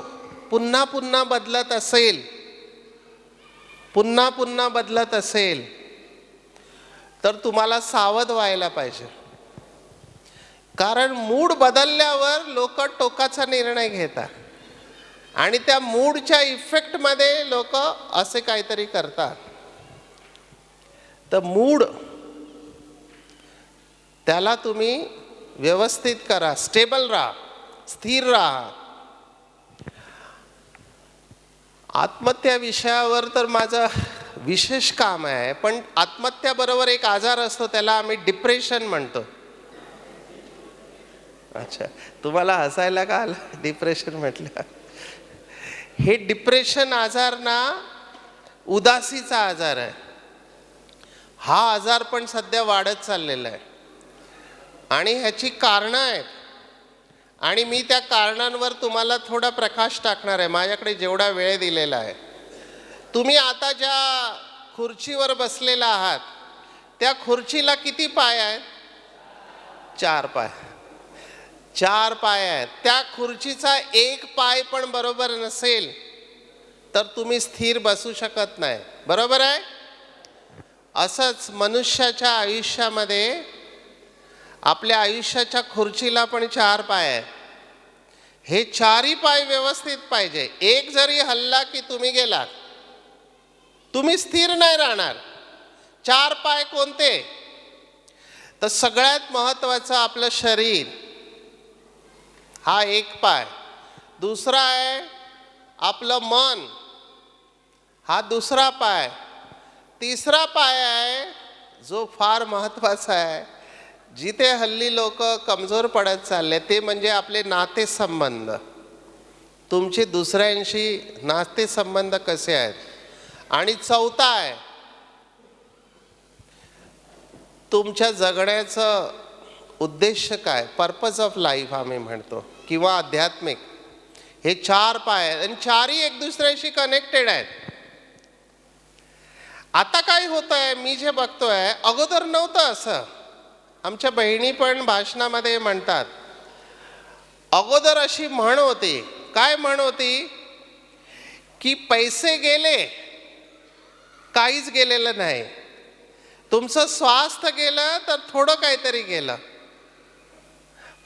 पुन्हा पुन्हा बदलत असेल तर तुम्हाला सावध व्हायला पाहिजे. कारण मूड बदलल्यावर लोक टोकाचा निर्णय घेतात आणि त्या मूडच्या इफेक्टमध्ये लोक असे काहीतरी करतात. तर मूड त्याला तुम्ही व्यवस्थित करा, स्टेबल राहा, स्थिर राहा. आत्महत्या विषयावर तर माझं विशेष काम आहे. पण आत्महत्याबरोबर एक आजार असतो, त्याला आम्ही डिप्रेशन म्हणतो. अच्छा, तुम्हाला हसायला का आलं डिप्रेशन म्हटलं? हे डिप्रेशन आजार ना उदासीचा आजार आहे. हा आजार पण सध्या वाढत चाललेला आहे आणि ह्याची कारणं आहेत. आणि मी त्या कारणांवर तुम्हाला थोडा प्रकाश टाकणार आहे, माझ्याकडे जेवढा वेळ दिलेला आहे. तुम्ही आता ज्या खुर्चीवर बसलेला आहात त्या खुर्चीला किती पाय आहेत? 4 पाय. 4 पाय आहेत. त्या खुर्चीचा एक पाय पण बरोबर नसेल तर तुम्ही स्थिर बसू शकत नाही, बरोबर आहे? असंच मनुष्याच्या आयुष्यामध्ये आपल्या आयुष्याच्या खुर्चीला पण 4 पाय आहेत. हे 4ही पाय व्यवस्थित पाहिजे. एक जरी हल्ला की तुम्ही गेलात, तुम्ही स्थिर नाही राहणार. 4 पाय कोणते? तर सगळ्यात महत्त्वाचं आपलं शरीर, हा एक पाय. दुसरा आहे आपलं मन, हा दुसरा पाय. तिसरा पाय आहे जो फार महत्त्वाचा आहे, जिथे हल्ली लोक कमजोर पडत चालले, ते म्हणजे आपले नातेसंबंध. तुमचे दुसऱ्यांशी नातेसंबंध कसे आहेत? आणि चौथा आहे तुमच्या जगण्याचं उद्देश काय, पर्पज ऑफ लाईफ आम्ही म्हणतो, किंवा आध्यात्मिक. हे 4 पाय आहेत आणि 4ही एक दुसऱ्याशी कनेक्टेड आहेत. आता काय होत आहे, मी जे बघतोय, अगोदर नव्हतं असं. आमच्या बहिणी पण भाषणामध्ये म्हणतात. अगोदर अशी म्हण होती. काय म्हण होती? की पैसे गेले, काहीच गेलेलं नाही. तुमचं स्वास्थ्य गेलं तर थोडं काहीतरी गेलं,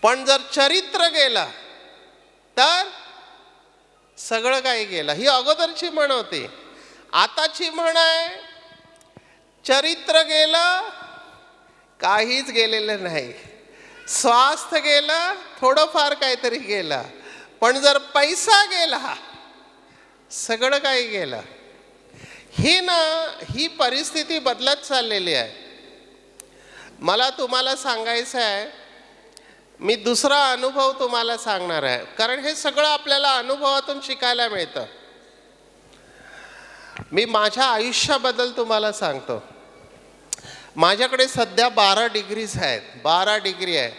पण जर चरित्र गेलं तर सगळं काही गेलं. ही अगोदरची म्हण होती. आताची म्हण आहे, चरित्र गेलं, काहीच गेलेलं नाही. स्वास्थ्य गेलं, थोडंफार काहीतरी गेलं, पण जर पैसा गेला, सगळं काही गेलं. ही परिस्थिती बदलत चाललेली आहे. मला तुम्हाला सांगायचं आहे, मी दुसरा अनुभव तुम्हाला सांगणार आहे, कारण हे सगळं आपल्याला अनुभवातून शिकायला मिळतं. मी माझ्या आयुष्याबद्दल तुम्हाला सांगतो. माझ्याकडे सध्या 12 डिग्रीज आहेत, 12 डिग्री आहे,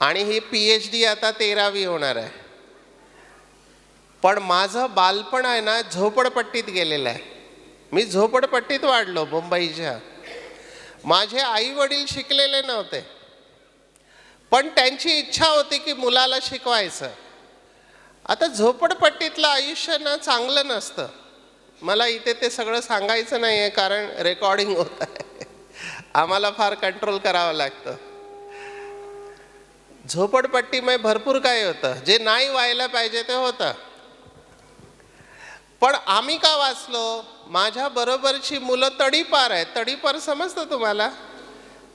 आणि ही PhD आता 13वी होणार आहे. पण माझं बालपण आहे ना, झोपडपट्टीत गेलेलं आहे. मी झोपडपट्टीत वाढलो मुंबईच्या. माझे आई वडील शिकलेले नव्हते, पण त्यांची इच्छा होती की मुलाला शिकवायचं. आता झोपडपट्टीतलं आयुष्य ना चांगलं नसतं. मला इथे ते सगळं सांगायचं नाही आहे, कारण रेकॉर्डिंग होत आहे. आम्हाला फार कंट्रोल करावं लागतं. झोपडपट्टीमध्ये भरपूर काय होतं, जे नाही व्हायला पाहिजे ते होतं. पण आम्ही का वाचलो? माझ्या बरोबरची मुलं तडीपार आहेत. तडीपार समजतं तुम्हाला?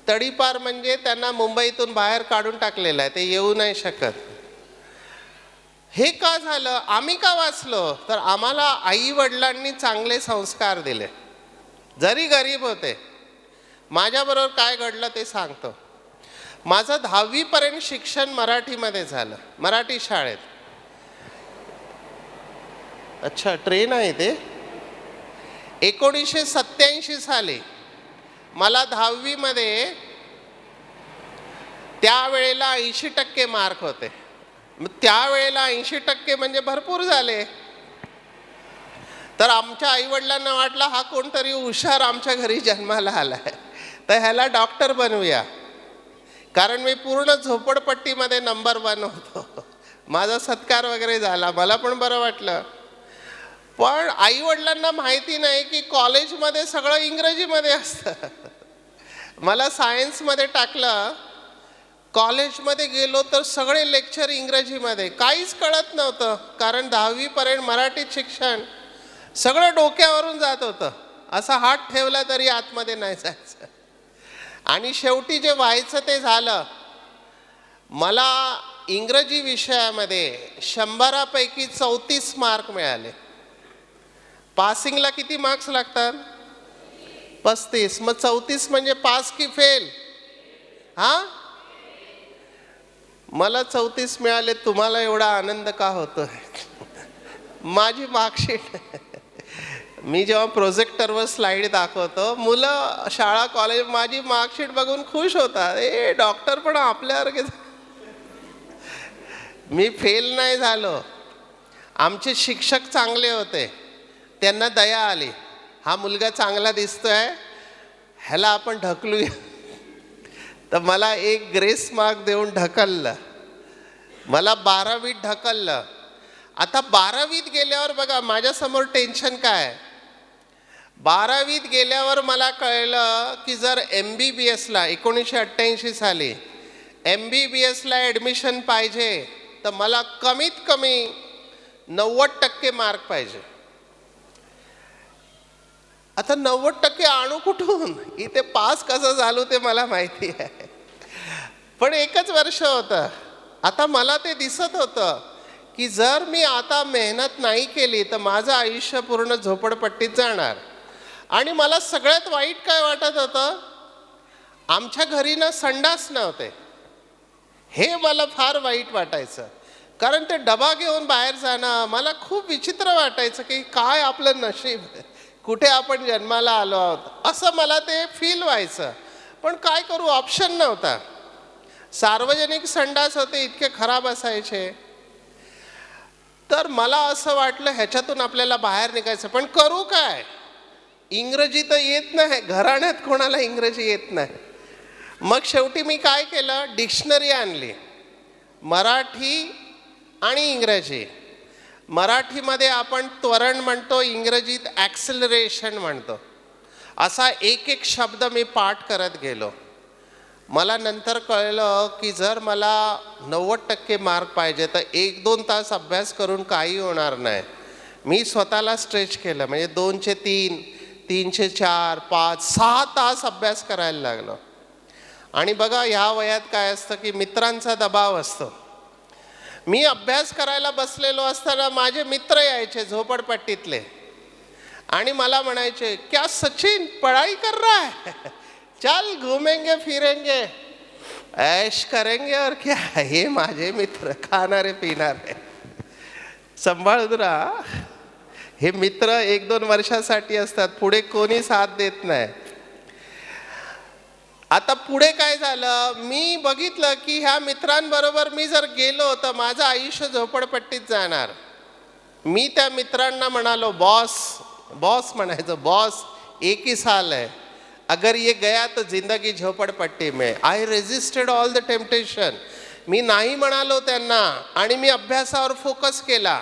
तडीपार म्हणजे त्यांना मुंबईतून बाहेर काढून टाकलेलं आहे, ते येऊ नाही शकत. हे का झालं? आम्ही का वाचलो? तर आम्हाला आई वडिलांनी चांगले संस्कार दिले, जरी गरीब होते. माझ्याबरोबर काय घडलं ते सांगतो. माझं 10वी पर्यंत शिक्षण मराठीमध्ये झालं, मराठी शाळेत. अच्छा, ट्रेन आहे ते. 1987 साली मला 10वी मध्ये त्यावेळेला 80% मार्क होते. त्यावेळेला 80% म्हणजे भरपूर झाले. तर आमच्या आईवडिलांना वाटलं हा कोणतरी हुशार आमच्या घरी जन्माला आलाय, तर ह्याला डॉक्टर बनवूया. कारण मी पूर्ण झोपडपट्टीमध्ये नंबर 1 होतो. माझा सत्कार वगैरे झाला, मला पण बरं वाटलं. पण आईवडिलांना माहिती नाही की कॉलेजमध्ये सगळं इंग्रजीमध्ये असतं. मला सायन्समध्ये टाकलं. कॉलेजमध्ये गेलो तर सगळे लेक्चर इंग्रजीमध्ये, काहीच कळत नव्हतं. कारण 10वी पर्यंत मराठीत शिक्षण सगळं डोक्यावरून जात होतं. असा हात ठेवला तरी आतमध्ये नाही जायचं. आणि शेवटी जे व्हायचं ते झालं. मला इंग्रजी विषयामध्ये 100पैकी 34 मार्क मिळाले. पासिंगला किती मार्क्स लागतात? 35. मग 34 म्हणजे पास की फेल? हा, मला 34 मिळाले. तुम्हाला एवढा आनंद का होतोय? माझी मार्कशीट मी जेव्हा प्रोजेक्टरवर स्लाईड दाखवतो, मुलं शाळा कॉलेज माझी मार्कशीट बघून खुश होतात. ए डॉक्टर पण आपल्यासारखे. मी फेल नाही झालो. आमचे शिक्षक चांगले होते, त्यांना दया आली. हा मुलगा चांगला दिसतोय, ह्याला आपण ढकलूया. तर मला एक ग्रेस मार्क देऊन ढकललं. मला 12वीत ढकललं. आता 12वीत गेल्यावर बघा माझ्यासमोर टेन्शन काय. 12वीत गेल्यावर मला कळलं की जर MBBSला 1988 साली MBBSला ॲडमिशन पाहिजे तर मला कमीत कमी 90% मार्क पाहिजे. आता 90% आणू कुठून? इथे पास कसं झालो ते मला माहिती आहे. पण एकच वर्ष होतं. आता मला ते दिसत होतं की जर मी आता मेहनत नाही केली तर माझं आयुष्य पूर्ण झोपडपट्टीत जाणार. आणि मला सगळ्यात वाईट काय वाटत होतं, आमच्या घरी ना संडास नव्हते. हे मला फार वाईट वाटायचं. कारण ते डबा घेऊन बाहेर जाणं मला खूप विचित्र वाटायचं की काय आपलं नशीब, कुठे आपण जन्माला आलो आहोत, असं मला ते फील व्हायचं. पण काय करू, ऑप्शन नव्हता. सार्वजनिक संडास होते, इतके खराब असायचे. तर मला असं वाटलं ह्याच्यातून आपल्याला बाहेर निघायचं. पण करू काय? इंग्रजी तर येत नाही, घराण्यात कोणाला इंग्रजी येत नाही. मग शेवटी मी काय केलं, डिक्शनरी आणली, मराठी आणि इंग्रजी. मराठीमध्ये आपण त्वरण म्हणतो, इंग्रजीत ॲक्सेलरेशन म्हणतो. असा एक एक शब्द मी पाठ करत गेलो. मला नंतर कळलं की जर मला 90% मार्क पाहिजे तर 1-2 तास अभ्यास करून काही होणार नाही. मी स्वतःला स्ट्रेच केलं, म्हणजे 2चे 3, 3चे 4, 5, 6 तास अभ्यास करायला लागलो. आणि बघा ह्या वयात काय असतं की मित्रांचा दबाव असतो. मी अभ्यास करायला बसलेलो असताना माझे मित्र यायचे झोपडपट्टीतले आणि मला म्हणायचे, क्या सचिन पढ़ाई कर रहा है, चल घूमेंगे फिरेंगे ऐश करेंगे. और क्या, हे माझे मित्र खाणारे पिणारे. सांभाळून राहा, हे मित्र 1-2 वर्षासाठी असतात, पुढे कोणी साथ देत नाही. आता पुढे काय झालं, मी बघितलं की ह्या मित्रांबरोबर मी जर गेलो तर माझं आयुष्य झोपडपट्टीत जाणार. मी त्या मित्रांना म्हणालो, बॉस म्हणायचं, बॉस एक ही साल है, अगर ये गया तो जिंदगी झोपडपट्टी में. I resisted all the temptation. मी नाही म्हणालो त्यांना आणि मी अभ्यासावर फोकस केला.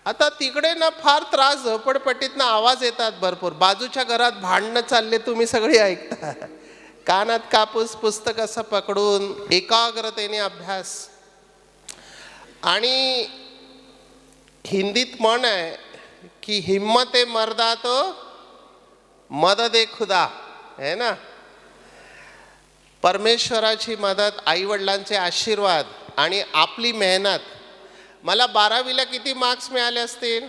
आता तिकडे ना फार त्रास, झोपडपट्टीतनं आवाज येतात भरपूर, बाजूच्या घरात भांडणं चालले, तुम्ही सगळी ऐकता. कानात कापूस, पुस्तक असं पकडून एकाग्रतेने अभ्यास. आणि हिंदीत म्हण आहे की हिम्मत मर्दा तो मदद खुदा है ना. परमेश्वराची मदत, आईवडिलांचे आशीर्वाद आणि आपली मेहनत. मला 12वीला किती मार्क्स मिळाले असतील?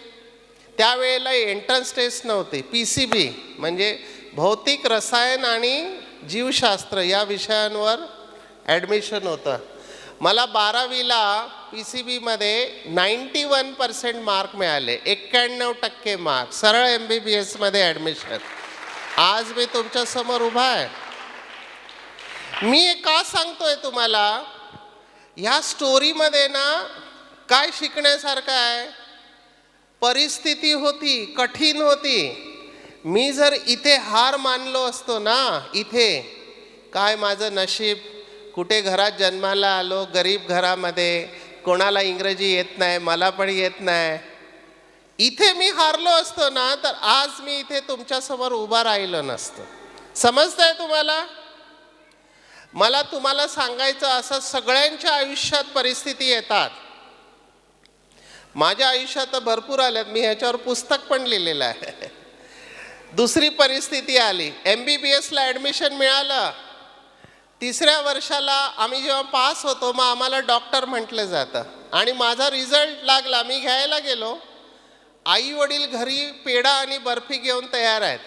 त्यावेळेला एंट्रन्स टेस्ट नव्हती, PCB म्हणजे भौतिक, रसायन आणि जीवशास्त्र या विषयांवर ॲडमिशन होतं. मला 12वीला PCBमध्ये 91% मार्क मिळाले, 91% मार्क, सरळ MBBSमध्ये ॲडमिशन. आज मी तुमच्यासमोर उभा आहे. मी का सांगतोय तुम्हाला, ह्या स्टोरीमध्ये ना काय शिकण्यासारखं आहे. परिस्थिती होती, कठीण होती. मी जर इथे हार मानलो असतो ना, इथे काय माझं नशीब, कुठे घरात जन्माला आलो, गरीब घरामध्ये, कोणाला इंग्रजी येत नाही, मला पण येत नाही, इथे मी हारलो असतो ना तर आज मी इथे तुमच्यासमोर उभा राहिलो नसतो. समजतंय तुम्हाला? मला तुम्हाला सांगायचं असं, सगळ्यांच्या आयुष्यात परिस्थिती येतात. माझ्या आयुष्यात भरपूर आल्यात, मी ह्याच्यावर पुस्तक पण लिहिलेलं आहे. दुसरी परिस्थिती आली, MBBSला ॲडमिशन मिळालं. 3ऱ्या वर्षाला आम्ही जेव्हा पास होतो मग आम्हाला डॉक्टर म्हटलं जातं. आणि माझा रिझल्ट लागला, मी घ्यायला गेलो. आई वडील घरी पेढा आणि बर्फी घेऊन तयार आहेत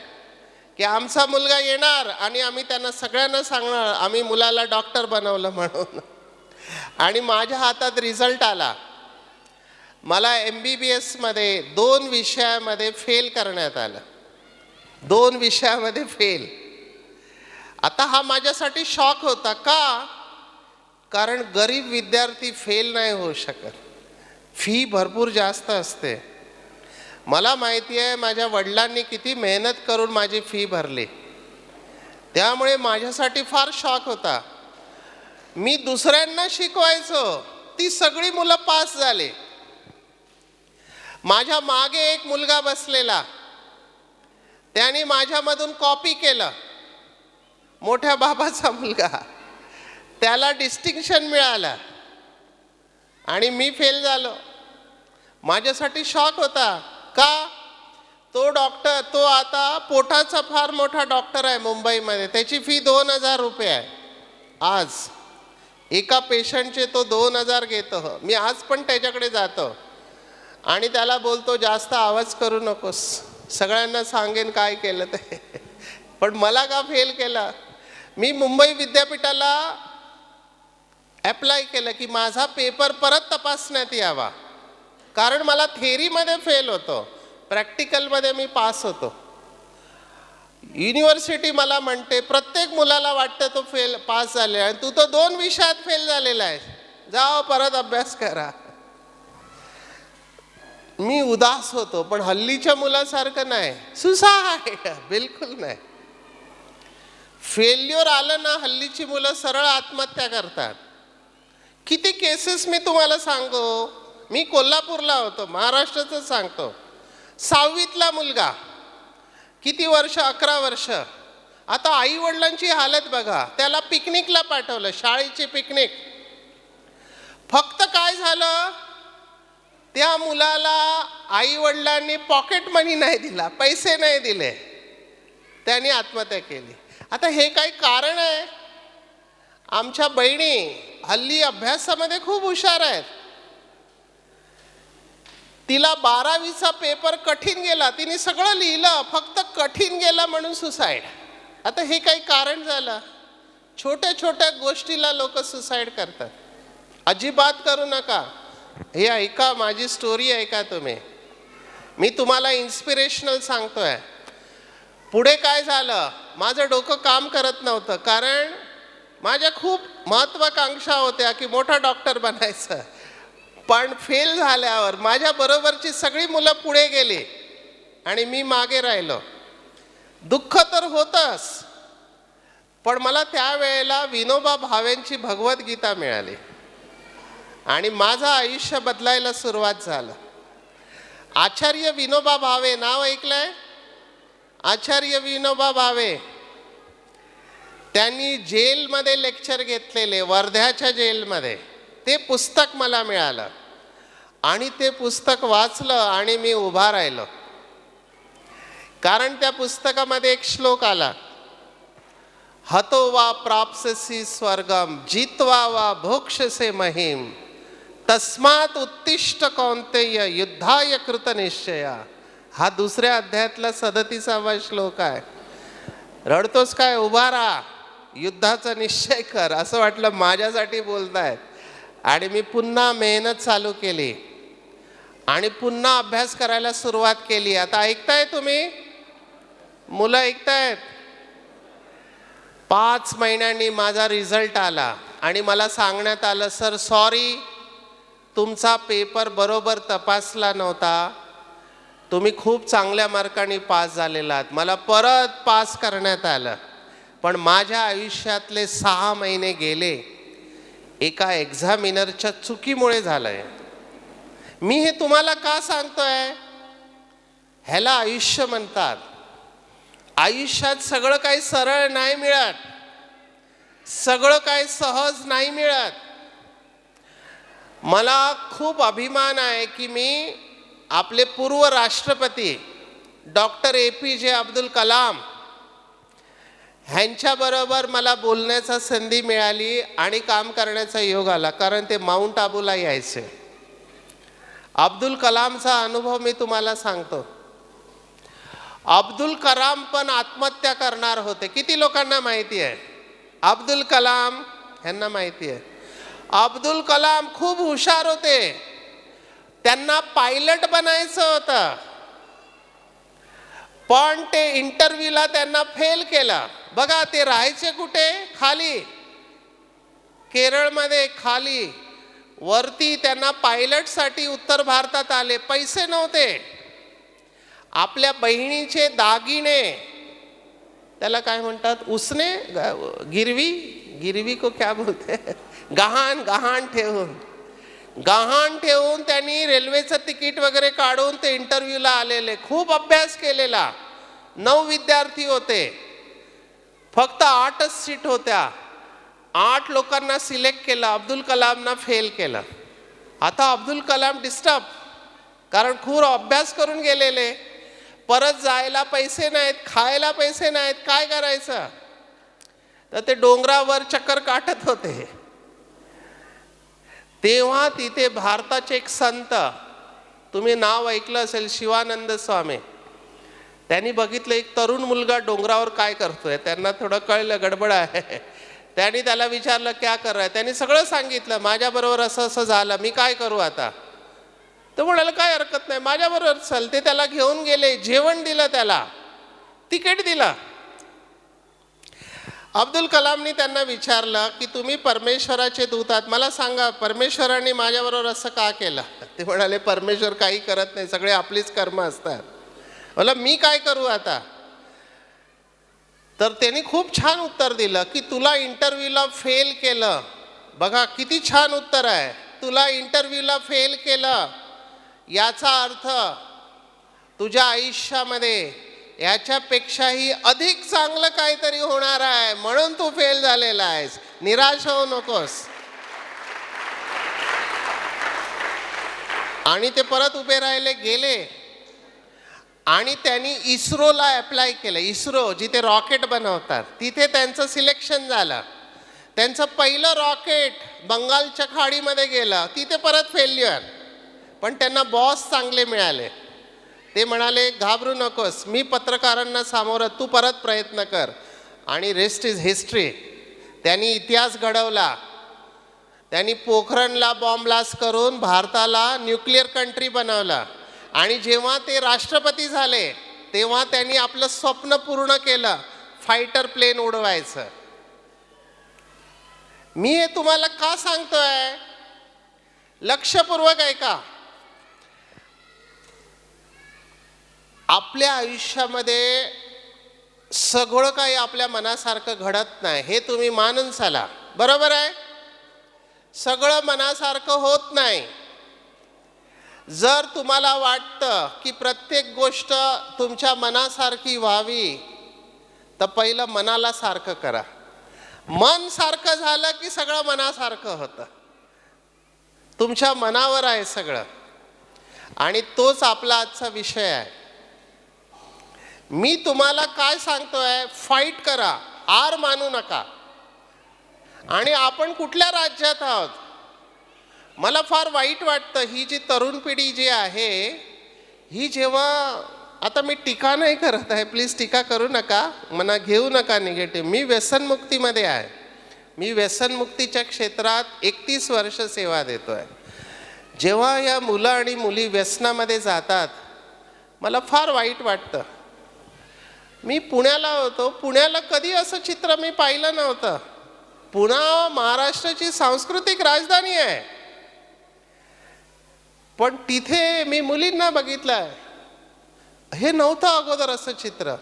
की आमचा मुलगा येणार आणि आम्ही त्यांना सगळ्यांना सांगणार आम्ही मुलाला डॉक्टर बनवलं म्हणून. आणि माझ्या हातात रिझल्ट आला. मला MBBSमध्ये 2 विषयामध्ये फेल करण्यात आलं. 2 विषयामध्ये फेल. आता हा माझ्यासाठी शॉक होता. का? कारण गरीब विद्यार्थी फेल नाही होऊ शकत, फी भरपूर जास्त असते. मला माहिती आहे माझ्या वडिलांनी किती मेहनत करून माझी फी भरली, त्यामुळे माझ्यासाठी फार शॉक होता. मी दुसऱ्यांना शिकवायचो, ती सगळी मुलं पास झाले. माझ्या मागे एक मुलगा बसलेला, त्याने माझ्यामधून कॉपी केलं, मोठ्या बाबाचा मुलगा, त्याला डिस्टिंक्शन मिळालं आणि मी फेल झालो. माझ्यासाठी शॉक होता. का? तो डॉक्टर, तो आता पोटाचा फार मोठा डॉक्टर आहे मुंबईमध्ये, त्याची फी 2000 रुपये आहे. आज एका पेशंटचे तो 2000 घेतो. मी आज पण त्याच्याकडे जातो आणि त्याला बोलतो जास्त आवाज करू नकोस, सगळ्यांना सांगेन काय केलं ते. पण मला का फेल केलं? मी मुंबई विद्यापीठाला ॲप्लाय केलं की माझा पेपर परत तपासण्यात यावा, कारण मला थेरीमध्ये फेल होतो, प्रॅक्टिकलमध्ये मी पास होतो. युनिव्हर्सिटी मला म्हणते प्रत्येक मुलाला वाटतं तो पास झाले आणि तू तो 2 विषयात फेल झालेला आहे, जाओ परत अभ्यास करा. मी उदास होतो, पण हल्लीच्या मुलासारखं नाही, सुसाईड बिलकुल नाही. फेल्युअर आलं ना, हल्लीची मुलं सरळ आत्महत्या करतात. किती केसेस मी तुम्हाला सांगतो. मी कोल्हापूरला होतो, महाराष्ट्राचं सांगतो. 6वीतला मुलगा, किती वर्ष, 11 वर्ष. आता आई वडिलांची हालत बघा. त्याला पिकनिकला पाठवलं, शाळेची पिकनिक. फक्त काय झालं, त्या मुलाला आई वडिलांनी पॉकेट मनी नाही दिला, पैसे नाही दिले, त्याने आत्महत्या केली. आता हे काही कारण आहे? आमच्या बहिणी हल्ली अभ्यासामध्ये खूप हुशार आहेत. तिला 12वीचा पेपर कठीण गेला, तिने सगळं लिहिलं, फक्त कठीण गेला म्हणून सुसाईड. आता हे काही कारण झालं? छोट्या छोट्या गोष्टीला लोक सुसाईड करतात. अजिबात करू नका. हे ऐका, माझी स्टोरी ऐका तुम्ही. मी तुम्हाला इन्स्पिरेशनल सांगतोय. पुढे काय झालं, माझं डोकं काम करत नव्हतं, कारण माझ्या खूप महत्त्वाकांक्षा होत्या की मोठा डॉक्टर बनायचं. पण फेल झाल्यावर माझ्या बरोबरची सगळी मुलं पुढे गेली आणि मी मागे राहिलो. दुःख तर होतंच, पण मला त्यावेळेला विनोबा भावेंची भगवद्गीता मिळाली आणि माझं आयुष्य बदलायला सुरुवात झालं. आचार्य विनोबा भावे नाव ऐकलंय? आचार्य विनोबा भावे, त्यांनी जेलमध्ये लेक्चर घेतलेले, वर्ध्याच्या जेलमध्ये. ते पुस्तक मला मिळालं आणि ते पुस्तक वाचलं आणि मी उभा राहिलो. कारण त्या पुस्तकामध्ये एक श्लोक आला, हतो वा प्राप्स्यसि स्वर्गम जित्वा वा भोक्ष्यसे महिम तस्मात् उत्तिष्ठ कौन्तेय युद्धाय कृतनिश्चया. हा 2ऱ्या अध्यायातला 37वा श्लोक आहे. रडतोस काय? उभा राहा, युद्धाचा निश्चय कर. असं वाटलं माझ्यासाठी बोलतायत. आणि मी पुन्हा मेहनत चालू केली आणि पुन्हा अभ्यास करायला सुरुवात केली. आता ऐकताय तुम्ही? मुलं ऐकतायत? 5 महिन्यांनी माझा रिझल्ट आला आणि मला सांगण्यात आलं, सर सॉरी, तुमचा पेपर बरोबर तपासला नव्हता, तुम्ही खूप चांगल्या मार्कांनी पास झालेला आहात. मला परत पास करण्यात आलं. पण माझ्या आयुष्यातले 6 महिने गेले एका एक्झामिनरच्या चुकीमुळे झालंय. मी हे तुम्हाला का सांगतोय? ह्याला आयुष्य म्हणतात. आयुष्यात सगळं काही सरळ नाही मिळत, सगळं काही सहज नाही मिळत. मला खूप अभिमान आहे की मी आपले पूर्व राष्ट्रपती डॉक्टर APJ अब्दुल कलाम ह्यांच्याबरोबर मला बोलण्याचा संधी मिळाली आणि काम करण्याचा योग आला, कारण ते माउंट आबूला यायचे. अब्दुल कलामचा अनुभव मी तुम्हाला सांगतो. अब्दुल कलाम पण आत्महत्या करणार होते. किती लोकांना माहिती आहे? अब्दुल कलाम ह्यांना माहिती आहे. अब्दुल कलाम खूप हुशार होते. त्यांना पायलट बनायचं होतं, पण ते इंटरव्ह्यूला त्यांना फेल केलं. बघा, ते राहायचे कुठे? खाली, केरळमध्ये खाली. वरती त्यांना पायलटसाठी उत्तर भारतात आले, पैसे नव्हते. आपल्या बहिणीचे दागिने, त्याला काय म्हणतात, उसने, गिरवी, गिरवी को क्या बोलते, गहाण ठेवून त्यांनी रेल्वेचं तिकीट वगैरे काढून ते इंटरव्ह्यूला आलेले. खूप अभ्यास केलेला. 9 विद्यार्थी होते, फक्त 8च सीट होत्या. 8 लोकांना सिलेक्ट केलं, अब्दुल कलामना फेल केलं. आता अब्दुल कलाम डिस्टर्ब, कारण खूप अभ्यास करून गेलेले. परत जायला पैसे नाहीत, खायला पैसे नाहीत, काय करायचं? तर ते डोंगरावर चक्कर काढत होते. तेव्हा तिथे भारताचे एक संत, तुम्ही नाव ऐकलं असेल, शिवानंद स्वामी, त्यांनी बघितलं एक तरुण मुलगा डोंगरावर काय करतोय. त्यांना थोडं कळलं गडबड आहे. त्यांनी त्याला विचारलं, क्या कर रहा है? त्यांनी सगळं सांगितलं, माझ्याबरोबर असं असं झालं, मी काय करू आता? तो म्हणाला, काय हरकत नाही, माझ्याबरोबर चल. ते त्याला घेऊन गेले, जेवण दिलं, त्याला तिकीट दिलं. अब्दुल कलामनी त्यांना विचारलं की तुम्ही परमेश्वराचे दूत आहात, मला सांगा परमेश्वराने माझ्याबरोबर असं का केलं? ते म्हणाले, परमेश्वर काही करत नाही, सगळे आपलीच कर्म असतात. मला मी काय करू आता? तर त्यांनी खूप छान उत्तर दिलं की तुला इंटरव्ह्यूला फेल केलं. बघा किती छान उत्तर आहे. तुला इंटरव्ह्यूला फेल केलं याचा अर्थ तुझ्या आयुष्यामध्ये याच्यापेक्षाही अधिक चांगलं काहीतरी होणार आहे, म्हणून तू फेल झालेला आहेस. निराश होऊ नकोस. आणि ते परत उभे राहिले, गेले आणि त्यांनी इस्रोला अप्लाय केलं. इस्रो जिथे रॉकेट बनवतात तिथे त्यांचं सिलेक्शन झालं. त्यांचं पहिलं रॉकेट बंगालच्या खाडीमध्ये गेलं, तिथे परत फेल्युअर. पण त्यांना बॉस चांगले मिळाले. ते म्हणाले घाबरू नकोस, मी पत्रकारांना सामोरं, तू परत प्रयत्न कर. आणि रेस्ट इज हिस्ट्री. त्यांनी इतिहास घडवला. त्यांनी पोखरणला बॉम्ब ब्लास्ट करून भारताला न्यूक्लिअर कंट्री बनवलं. आणि जेव्हा ते राष्ट्रपती झाले तेव्हा त्यांनी आपलं स्वप्न पूर्ण केलं, फायटर प्लेन उडवायचं. मी हे तुम्हाला का सांगतोय? लक्षपूर्वक ऐका. आपल्या आयुष्यामध्ये सगळं काही आपल्या मनासारखं घडत नाही, हे तुम्ही मानून चला. बरोबर आहे? सगळं मनासारखं होत नाही. जर तुम्हाला वाटतं की प्रत्येक गोष्ट तुमच्या मनासारखी व्हावी तर पहिलं मनाला सारखं करा. मन सारखं झालं की सगळं मनासारखं होतं. तुमच्या मनावर आहे सगळं. आणि तोच आपला आजचा विषय आहे. मी तुम्हाला काय सांगतोय? फाईट करा, हार मानू नका. आणि आपण कुठल्या राज्यात आहोत? मला फार वाईट वाटतं, ही जी तरुण पिढी जी आहे ही जेव्हा, आता मी टीका नाही करत आहे, प्लीज टीका करू नका, मना घेऊ नका निगेटिव्ह. मी व्यसनमुक्तीमध्ये आहे. मी व्यसनमुक्तीच्या क्षेत्रात 31 वर्ष सेवा देतो आहे. जेव्हा या मुलं आणि मुली व्यसनामध्ये जातात मला फार वाईट वाटतं. मी पुण्याला होतो, पुण्याला कधी असं चित्र मी पाहिलं नव्हतं. पुणा महाराष्ट्राची सांस्कृतिक राजधानी आहे, पण तिथे मी मुलींना बघितलं आहे, हे नव्हतं अगोदर असं चित्र.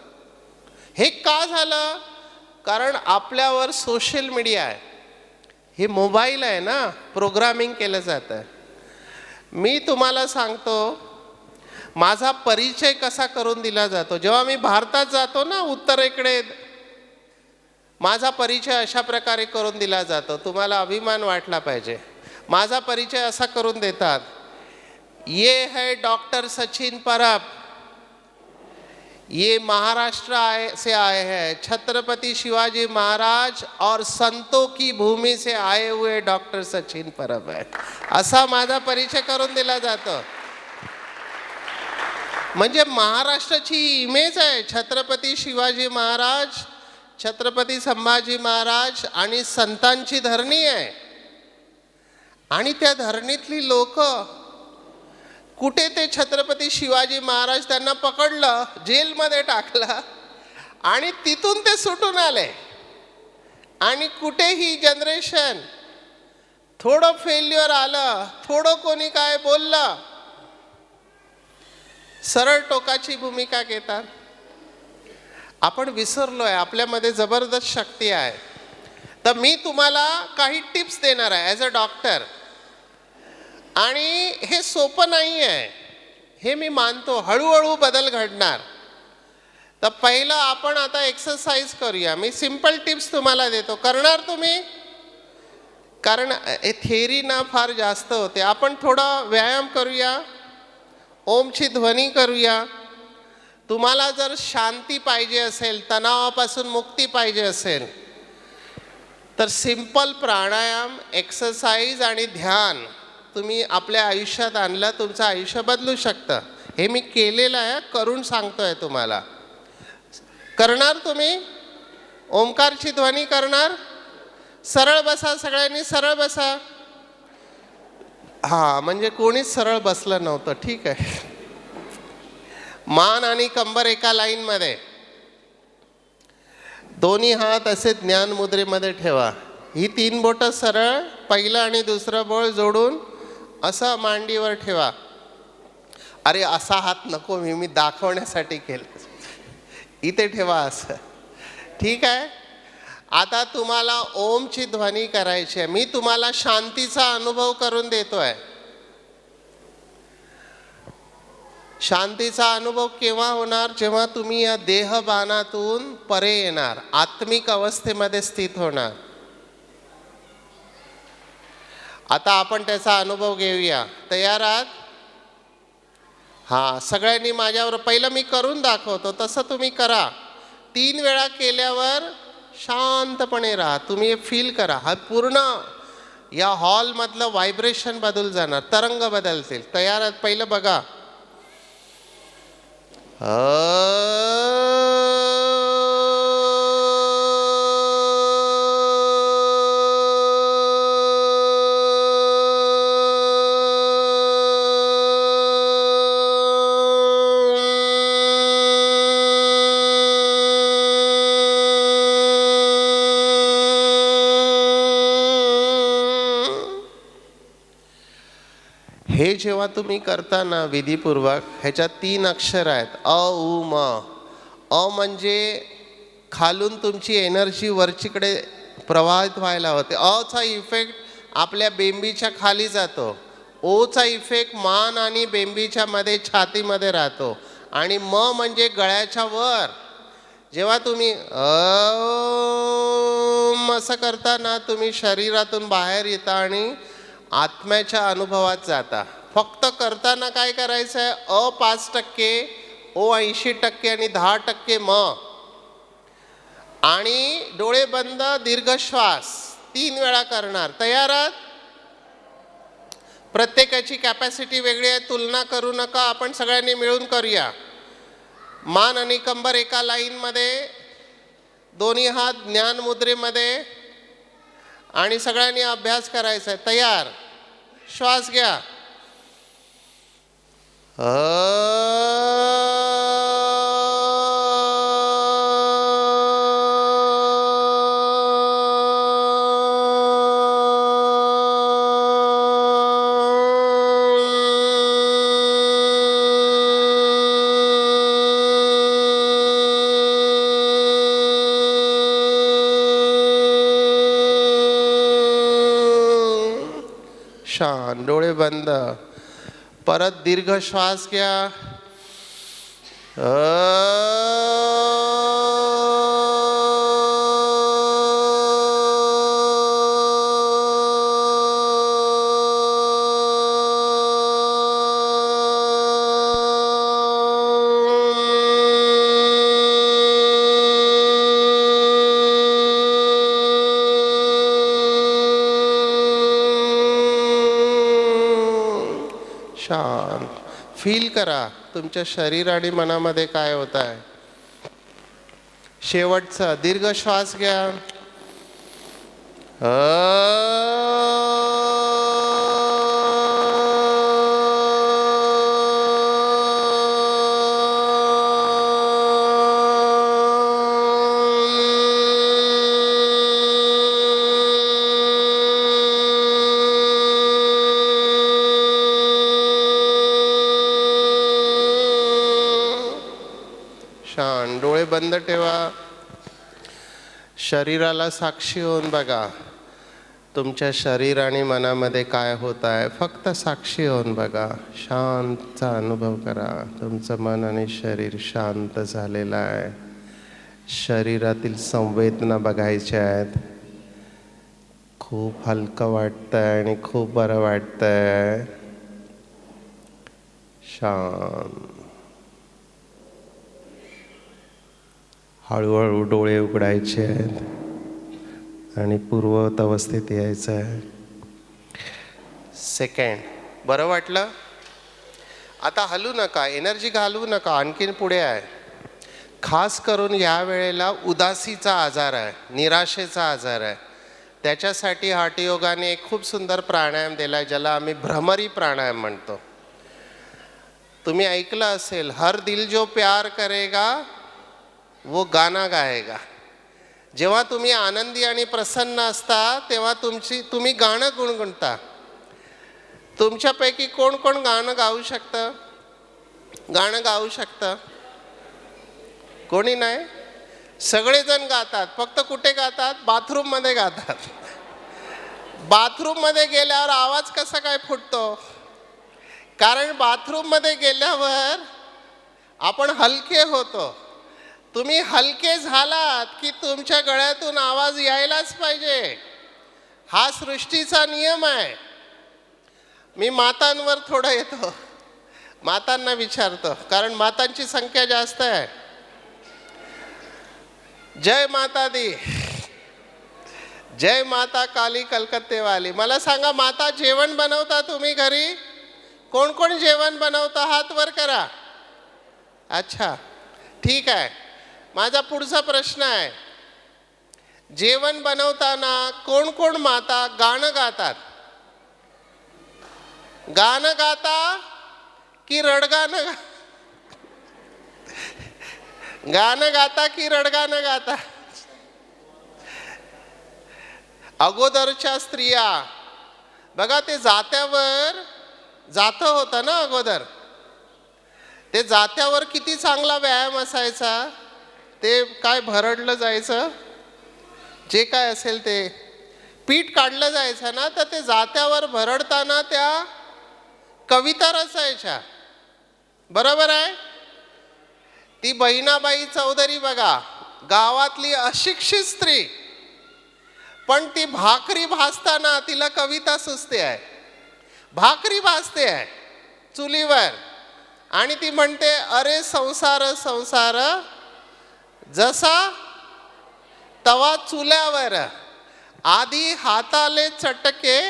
हे का झालं? कारण आपल्यावर सोशल मीडिया आहे, हे मोबाईल आहे ना, प्रोग्रामिंग केलं जातं. मी तुम्हाला सांगतो माझा परिचय कसा करून दिला जातो. जेव्हा मी भारतात जातो ना, उत्तरेकडे, माझा परिचय अशा प्रकारे करून दिला जातो. तुम्हाला अभिमान वाटला पाहिजे. माझा परिचय असा करून देतात, ये है डॉक्टर सचिन परब, ये महाराष्ट्र से आए हैं, छत्रपति शिवाजी महाराज और संतों की भूमि से आए हुए डॉक्टर सचिन परब है. असा माझा परिचय करून दिला जातो. म्हणजे महाराष्ट्राची इमेज आहे. छत्रपती शिवाजी महाराज, छत्रपती संभाजी महाराज आणि संतांची धरणी आहे. आणि त्या धरणीतली लोक, कुठे ते छत्रपती शिवाजी महाराज त्यांना पकडलं, जेलमध्ये टाकलं आणि तिथून ते सुटून आले. आणि कुठे ही जनरेशन, थोडं फेल्युअर आलं, थोडं कोणी काय बोललं, सरळ टोकाची भूमिका घेतात. आपण विसरलोय आपल्यामध्ये जबरदस्त शक्ती आहे. तर मी तुम्हाला काही टिप्स देणार आहे ॲज अ डॉक्टर. आणि हे सोपं नाही आहे, हे मी मानतो. हळूहळू बदल घडणार. तर पहिलं आपण आता एक्सरसाइज करूया. मी सिंपल टिप्स तुम्हाला देतो, करणार तुम्ही? कारण हे थेअरी ना फार जास्त होते. आपण थोडा व्यायाम करूया, ओमची ध्वनी करूया. तुम्हाला जर शांती पाहिजे असेल, तणावापासून मुक्ती पाहिजे असेल, तर सिंपल प्राणायाम, एक्सरसाइज आणि ध्यान तुम्ही आपल्या आयुष्यात आणलं, तुमचं आयुष्य बदलू शकतं. हे मी केलेलं आहे, करून सांगतोय तुम्हाला. करणार तुम्ही? ओंकारची ध्वनी करणार? सरळ बसा, सगळ्यांनी सरळ बसा. हां, म्हणजे कोणीच सरळ बसलं नव्हतं. ठीक आहे. मान आणि कंबर एका लाईनमध्ये, दोन्ही हात असे ज्ञान मुद्रेमध्ये ठेवा. ही 3 बोटं सरळ, पहिलं आणि दुसरं बोळ जोडून असं मांडीवर ठेवा. अरे असा हात नको, मी दाखवण्यासाठी केलं. इथे ठेवा असं. ठीक आहे. आता तुम्हाला ओमची ध्वनी करायची आहे. मी तुम्हाला शांतीचा अनुभव करून देतोय. शांतीचा अनुभव केव्हा होणार? जेव्हा तुम्ही या देहबाणातून परे येणार, आत्मिक अवस्थेमध्ये स्थित होणार. आता आपण त्याचा अनुभव घेऊया. तयार आहात? हां, सगळ्यांनी माझ्यावर पहिलं मी करून दाखवतो तसं तुम्ही करा. 3 वेळा केल्यावर शांतपणे राहा. तुम्ही फील करा. हा पूर्ण या हॉलमधलं व्हायब्रेशन बदल जाणार, तरंग बदलतील. तयार आहात? पहिलं बघा. हे जेव्हा तुम्ही करता ना विधीपूर्वक, ह्याच्यात 3 अक्षर आहेत, अ उ म. अ म्हणजे खालून तुमची एनर्जी वरचीकडे प्रवाहित व्हायला होते. अचा इफेक्ट आपल्या बेंबीच्या खाली जातो. ओचा इफेक्ट मान आणि बेंबीच्या मध्ये छातीमध्ये राहतो. आणि म म्हणजे गळ्याच्या वर. जेव्हा तुम्ही असं करता ना, तुम्ही शरीरातून बाहेर येता आणि आत्म्याच्या अनुभवात जाता. फक्त करताना काय करायचं आहे? अ 5%, ओ 80% आणि 10% म. आणि डोळे बंद, दीर्घ श्वास 3 वेळा करणार. तयार आहात? प्रत्येकाची कॅपॅसिटी वेगळी आहे, तुलना करू नका. आपण सगळ्यांनी मिळून करूया. मान आणि कंबर एका लाईनमध्ये, दोन्ही हात ज्ञान मुद्रेमध्ये, आणि सगळ्यांनी अभ्यास करायचा आहे. तयार? श्वास घ्या. शांत, डोळे बंद. परत दीर्घ श्वास घ्या. शांत. फील करा तुमच्या शरीर आणि मनामध्ये काय होत आहे. शेवटचा दीर्घ श्वास घ्या. शांत, डोळे बंद ठेवा. शरीराला साक्षी होऊन बघा. तुमच्या शरीर आणि मनामध्ये काय होत आहे, फक्त साक्षी होऊन बघा. शांतचा अनुभव करा. तुमचं मन आणि शरीर शांत झालेलं आहे. शरीरातील संवेदना बघायच्या आहेत. खूप हलकं वाटतंय आणि खूप बरं वाटतंय. शांत. हळूहळू डोळे उघडायचे आहेत आणि पूर्ववत अवस्थेत यायचं आहे. सेकंड. बरं वाटलं? आता हलू नका, एनर्जी घालवू नका. आणखीन पुढे आहे. खास करून या वेळेला उदासीचा आजार आहे, निराशेचा आजार आहे. त्याच्यासाठी हठयोगाने एक खूप सुंदर प्राणायाम दिला आहे, ज्याला आम्ही भ्रमरी प्राणायाम म्हणतो. तुम्ही ऐकलं असेल, हर दिल जो प्यार करेगा वो गाना गाएगा. जेव्हा तुम्ही आनंदी आणि प्रसन्न असता तेव्हा तुम्ही गाणं गुणगुणता. तुमच्यापैकी कोण कोण गाणं गाऊ शकतं? गाणं गाऊ शकतं? कोणी नाही? सगळेजण गातात, फक्त कुठे गातात? बाथरूममध्ये गातात. बाथरूममध्ये गेल्यावर आवाज कसा काय फुटतो? कारण बाथरूममध्ये गेल्यावर आपण हलके होतो. तुम्ही हलके झालात की तुमच्या गळ्यातून आवाज यायलाच पाहिजे. हा सृष्टीचा नियम आहे. मी मातांवर थोडं येतो, मातांना विचारतो, कारण मातांची संख्या जास्त आहे. जय माता दी, जय माता काली कलकत्तेवाली. मला सांगा, माता जेवण बनवता तुम्ही घरी? कोण कोण जेवण बनवता? हात वर करा. अच्छा, ठीक आहे. माझा पुढचा प्रश्न आहे, जेवण बनवताना कोण कोण माता गाणं गातात? गाणं गाता की रडगाणं? गाणं गाता की रडगाणं गाता? अगोदरच्या स्त्रिया बघा, ते जात्यावर जातं होतं ना अगोदर. ते जात्यावर किती चांगला व्यायाम असायचा. ते काय भरडलं जायचं, जे काय असेल ते पीठ काढलं जायचं ना, तर ते जात्यावर भरडताना त्या कविता रचायच्या. बरोबर आहे? ती बहिणाबाई चौधरी बघा, गावातली अशिक्षित स्त्री, पण ती भाकरी भाजताना तिला कविता सुचते आहे. भाकरी भाजते आहे चुलीवर, आणि ती म्हणते, अरे संसार संसार जसा तवा चुल्यावर, आधी हाताले चटके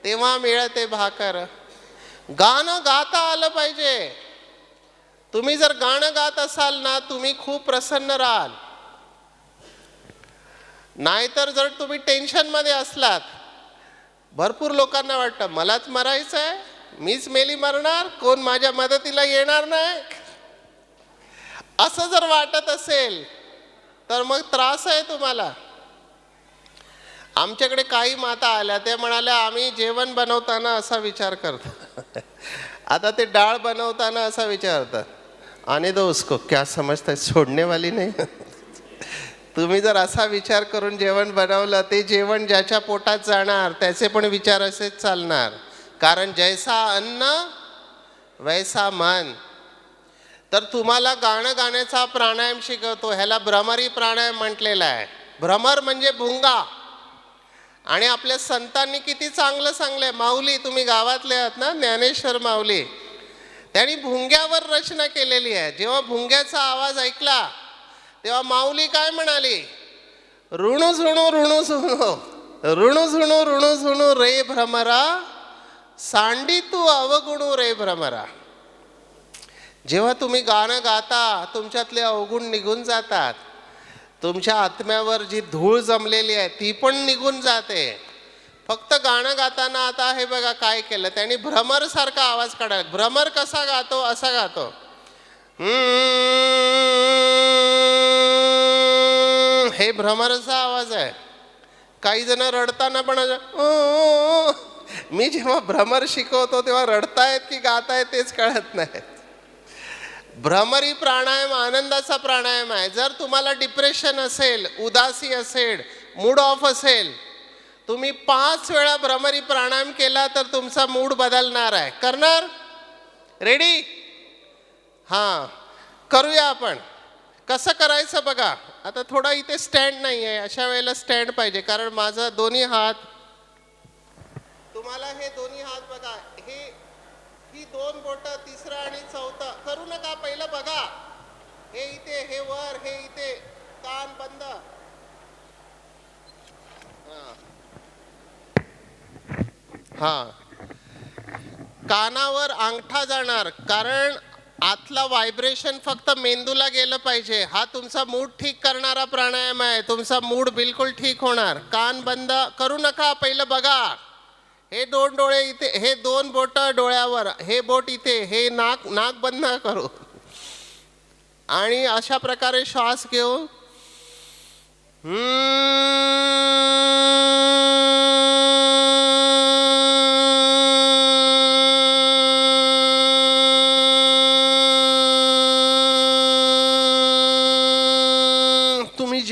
तेव्हा मिळते भाकर. गाणं गाता आलं पाहिजे. तुम्ही जर गाणं गात असाल ना, तुम्ही खूप प्रसन्न राहाल. नाहीतर जर तुम्ही टेन्शनमध्ये असलात, भरपूर लोकांना वाटतं मलाच मरायचं आहे, मीच मेली मरणार, कोण माझ्या मदतीला येणार नाही, असं जर वाटत असेल तर मग त्रास आहे तुम्हाला. आमच्याकडे काही माता आल्या, त्या म्हणाल्या, आम्ही जेवण बनवताना असा विचार करतो. आता ते डाळ बनवताना असा विचारतात, आने दो उसको, क्या समजता है, सोडने वाली नाही. तुम्ही जर असा विचार करून जेवण बनवलं, ते जेवण ज्याच्या पोटात जाणार त्याचे पण विचार असेच चालणार. कारण जैसा अन्न वैसा मन. तर तुम्हाला गाणं गाण्याचा प्राणायाम शिकवतो. ह्याला भ्रमरी प्राणायाम म्हटलेला आहे. भ्रमर म्हणजे भुंगा. आणि आपल्या संतांनी किती चांगलं सांगलंय. माऊली, तुम्ही गावातले आहात ना, ज्ञानेश्वर माऊली, त्यांनी भुंग्यावर रचना केलेली आहे. जेव्हा भुंग्याचा आवाज ऐकला तेव्हा माऊली काय म्हणाली? ऋणू झुणू ऋणू झुणू ऋणू झुणू ऋणू झुणू रे भ्रमरा, सांडी तू अवगुणू रे भ्रमरा. जेव्हा तुम्ही गाणं गाता, तुमच्यातले अवगुण निघून जातात. तुमच्या आत्म्यावर जी धूळ जमलेली आहे ती पण निघून जाते. फक्त गाणं गाताना आता हे बघा काय केलं त्यांनी, भ्रमर सारखा आवाज काढायला. भ्रमर कसा गातो? असा गातो. हे भ्रमराचा आवाज आहे. काही जण रडताना पण मी जेव्हा भ्रमर शिकवतो तेव्हा रडतायत की गातायत तेच कळत नाही. भ्रमरी प्राणायाम आनंदाचा प्राणायाम आहे. जर तुम्हाला डिप्रेशन असेल, उदासी असेल, मूड ऑफ असेल, तुम्ही 5 वेळा भ्रमरी प्राणायाम केला तर तुमचा मूड बदलणार आहे. करणार? रेडी? हां, करूया आपण. कसं करायचं बघा. आता थोडा इथे स्टँड नाही आहे, अशा वेळेला स्टँड पाहिजे. कारण माझा दोन्ही हात, तुम्हाला हे दोन्ही हात बघा, ही 2 बोटं, तिसरं आणि चौथं करू नका. पहिलं बघा, हे इथे, हे वर, हे इथे, कान बंद. हा, कानावर अंगठा जाणार, कारण आतला व्हायब्रेशन फक्त मेंदूला गेलं पाहिजे. हा तुमचा मूड ठीक करणारा प्राणायाम आहे. तुमचा मूड बिलकुल ठीक होणार. कान बंद करू नका, पहिलं बघा. हे 2 डोळे इथे, हे 2 बोट डोळ्यावर, हे बोट इथे, हे नाक बंद करू. आणि अशा प्रकारे श्वास घेऊ.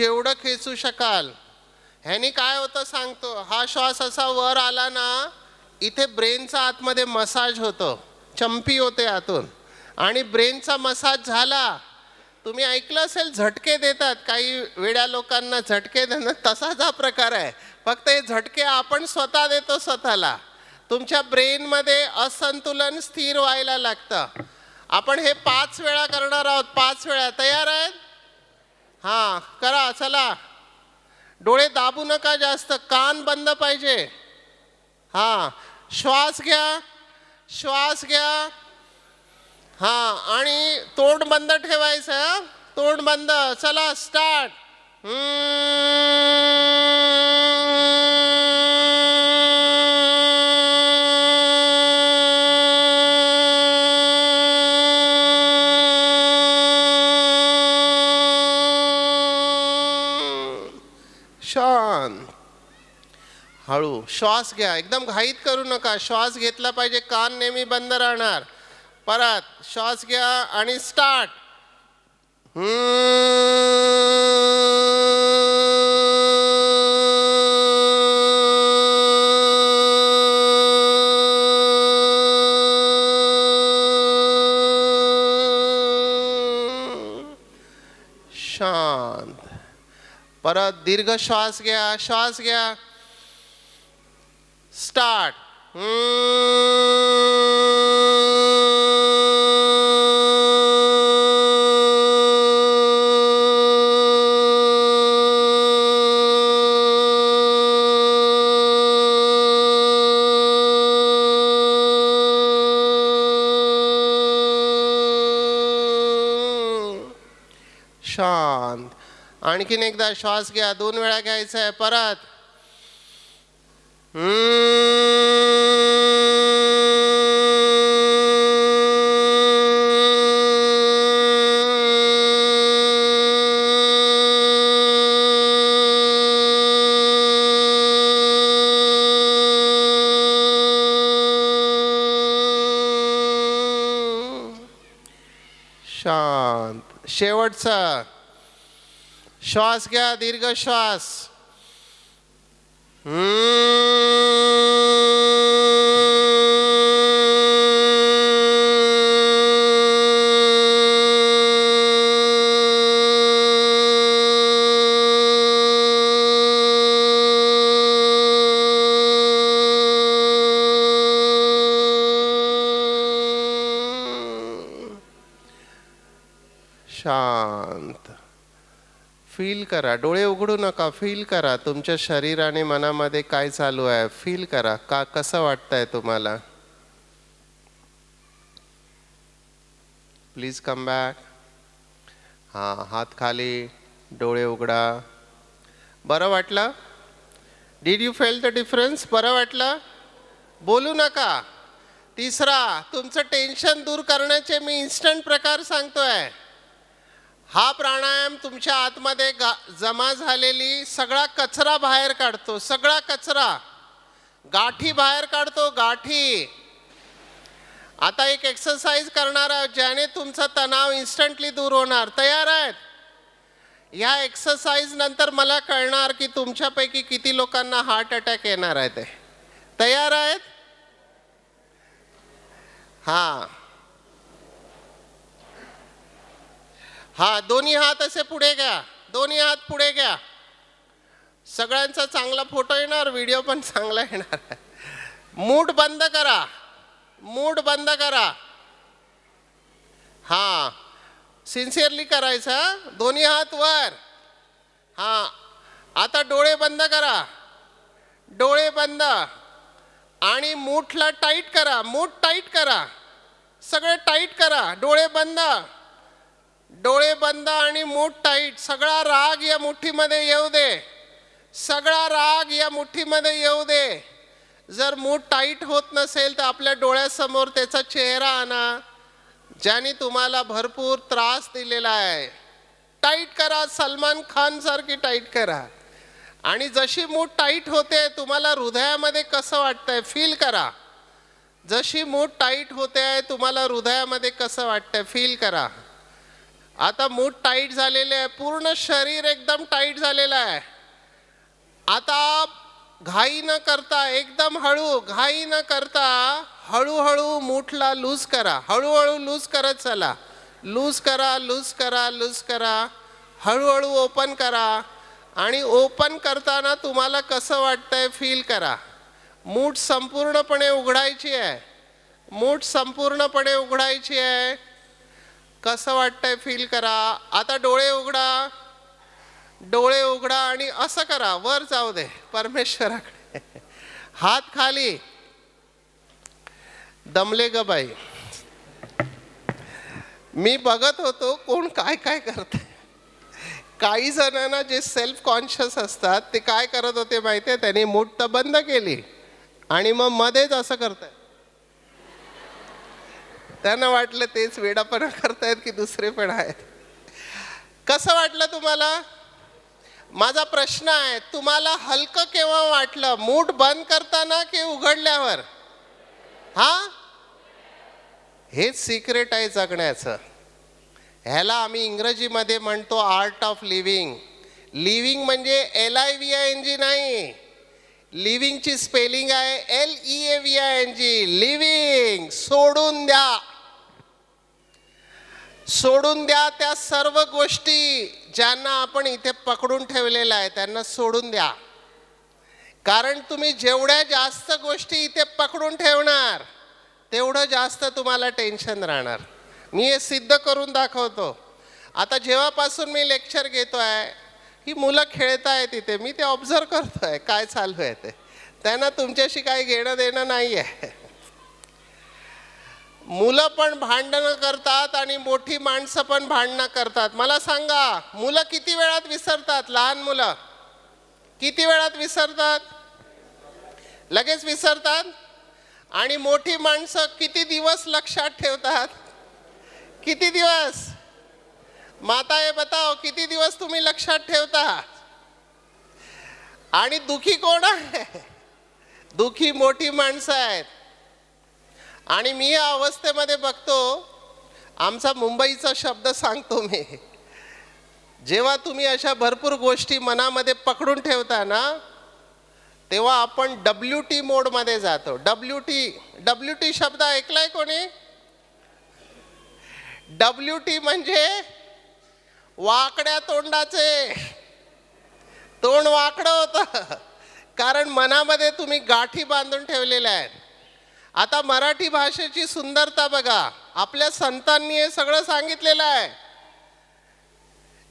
जेवढं खेचू शकाल. ह्यानी काय होतं सांगतो, हा श्वास असा वर आला ना, इथे ब्रेनचा आतमध्ये मसाज होतो, चंपी होते आतून. आणि ब्रेनचा मसाज झाला, तुम्ही ऐकलं असेल झटके देतात काही वेड्या लोकांना, झटके देणं तसाच हा प्रकार आहे. फक्त हे झटके आपण स्वतः देतो स्वतःला. तुमच्या ब्रेनमध्ये असंतुलन स्थिर व्हायला लागतं. आपण हे 5 वेळा करणार आहोत, 5 वेळा. तयार आहेत? हां, करा. चला, डोळे दाबू नका जास्त, कान बंद पाहिजे. हां, श्वास घ्या, श्वास घ्या. हां, आणि तोंड बंद ठेवायचं, तोंड बंद. चला, स्टार्ट. शांत. हळू श्वास घ्या, एकदम घाईत करू नका. श्वास घेतला पाहिजे, कान नेहमी बंद राहणार. परत श्वास घ्या आणि स्टार्ट. शांत. परत दीर्घ श्वास घ्या, श्वास घ्या. स्टार्ट. शांत. आणखीन एकदा श्वास घ्या, 2 वेळा घ्यायचा आहे. परत शांत. शेवटचा श्वास घ्या, दीर्घ श्वास. शांत. फील करा, डोळे उघडू नका. फील करा तुमच्या शरीर आणि मनामध्ये काय चालू आहे. फील करा, कसं वाटतंय तुम्हाला. Please come back. हां, हात खाली, डोळे उघडा. बरं वाटलं? Did you feel the difference? बरं वाटलं? बोलू नका. तिसरा, तुमचं टेन्शन दूर करण्याचे मी इन्स्टंट प्रकार सांगतोय. हा प्राणायाम तुमच्या आतमध्ये जमा झालेली सगळा कचरा बाहेर काढतो. सगळा कचरा, गाठी बाहेर काढतो, गाठी. आता एक एक्सरसाइज करणार आहोत ज्याने तुमचा तणाव इन्स्टंटली दूर होणार. तयार आहेत? ह्या एक्सरसाइज नंतर मला कळणार की तुमच्यापैकी किती लोकांना हार्ट अटॅक येणार आहे ते. तयार आहेत? हां हां, दोन्ही हात असे पुढे घ्या, दोन्ही हात पुढे घ्या. सगळ्यांचा चांगला फोटो येणार, व्हिडिओ पण चांगला येणार. मूठ बंद करा, मूठ बंद करा. हां, सिन्सिअरली करायचं. दोन्ही हात वर. हां, आता डोळे बंद करा, डोळे बंद. आणि मूठला टाईट करा, मूठ टाईट करा, सगळे टाईट करा. डोळे बंद, डोळे बंद आणि मूठ टाईट. सगळा राग या मुठीमध्ये येऊ दे, सगळा राग या मुठीमध्ये येऊ दे. जर मूठ टाईट होत नसेल तर आपल्या डोळ्यासमोर त्याचा चेहरा आणा ज्याने तुम्हाला भरपूर त्रास दिलेला आहे. टाईट करा, सलमान खान सारखी टाईट करा. आणि जशी मूठ टाईट होते तुम्हाला हृदयामध्ये कसं वाटतंय फील करा. जशी मूठ टाईट होते तुम्हाला हृदयामध्ये कसं वाटतंय फील करा. आता मूठ टाईट झालेले आहे, पूर्ण शरीर एकदम टाईट झालेलं आहे. आता घाई न करता, एकदम हळू, घाई न करता हळूहळू मूठला लूज करा. हळूहळू लूज करत चला. लूज करा, लूज करा, लूज करा. हळूहळू ओपन करा. आणि ओपन करताना तुम्हाला कसं वाटतंय फील करा. मूठ संपूर्णपणे उघडायची आहे. मूठ संपूर्णपणे उघडायची आहे. कसं वाटतंय फील करा. आता डोळे उघडा. डोळे उघडा आणि असं करा, वर जाऊ दे परमेश्वराकडे. हात खाली. दमले ग बाई. मी बघत होतो कोण काय काय करते. काही जणांना जे सेल्फ कॉन्शियस असतात ते काय करत होते माहिती आहे, त्यांनी मूठ तर बंद केली आणि मग मध्येच असं करताय. त्यांना वाटलं तेच वेडापणा करतायत की दुसरे पण आहेत. कसं वाटलं तुम्हाला? माझा प्रश्न आहे, तुम्हाला हलकं केव्हा वाटलं, मूठ बंद करताना की उघडल्यावर? हा, हेच सिक्रेट आहे जगण्याचं. ह्याला आम्ही इंग्रजीमध्ये म्हणतो आर्ट ऑफ लिव्हिंग. लिव्हिंग म्हणजे LIVING नाही. लिव्हिंगची स्पेलिंग आहे LEAVING. लिव्हिंग. सोडून द्या. सोडून द्या त्या सर्व गोष्टी ज्यांना आपण इथे पकडून ठेवलेल्या आहे, त्यांना सोडून द्या. कारण तुम्ही जेवढ्या जास्त गोष्टी इथे पकडून ठेवणार तेवढं जास्त तुम्हाला टेन्शन राहणार. मी हे सिद्ध करून दाखवतो. आता जेव्हापासून मी लेक्चर घेतो आहे, ही मुलं खेळत आहेत तिथे, मी ते ऑब्झर्व करतो आहे काय चालू आहे ते. त्यांना तुमच्याशी काही घेणं देणं नाही आहे. मुलं पण भांडणं करतात आणि मोठी माणसं पण भांडणं करतात. मला सांगा, मुलं किती वेळात विसरतात? लहान मुलं किती वेळात विसरतात? लगेच विसरतात. आणि मोठी माणसं किती दिवस लक्षात ठेवतात? किती दिवस? माता हे बताओ, किती दिवस तुम्ही लक्षात ठेवता? आणि दुखी कोण आहे? दुखी मोठी माणसं आहेत. आणि मी या अवस्थेमध्ये बघतो, आमचा मुंबईचा शब्द सांगतो मी, जेव्हा तुम्ही अशा भरपूर गोष्टी मनामध्ये पकडून ठेवता ना, तेव्हा आपण WT मोडमध्ये जातो. WT शब्द ऐकलाय कोणी? WT म्हणजे वाकड्या तोंडाचे. तोंड वाकडं होतं कारण मनामध्ये तुम्ही गाठी बांधून ठेवलेल्या आहेत. आता मराठी भाषेची सुंदरता बघा. आपल्या संतांनी हे सगळं सांगितलेलं आहे.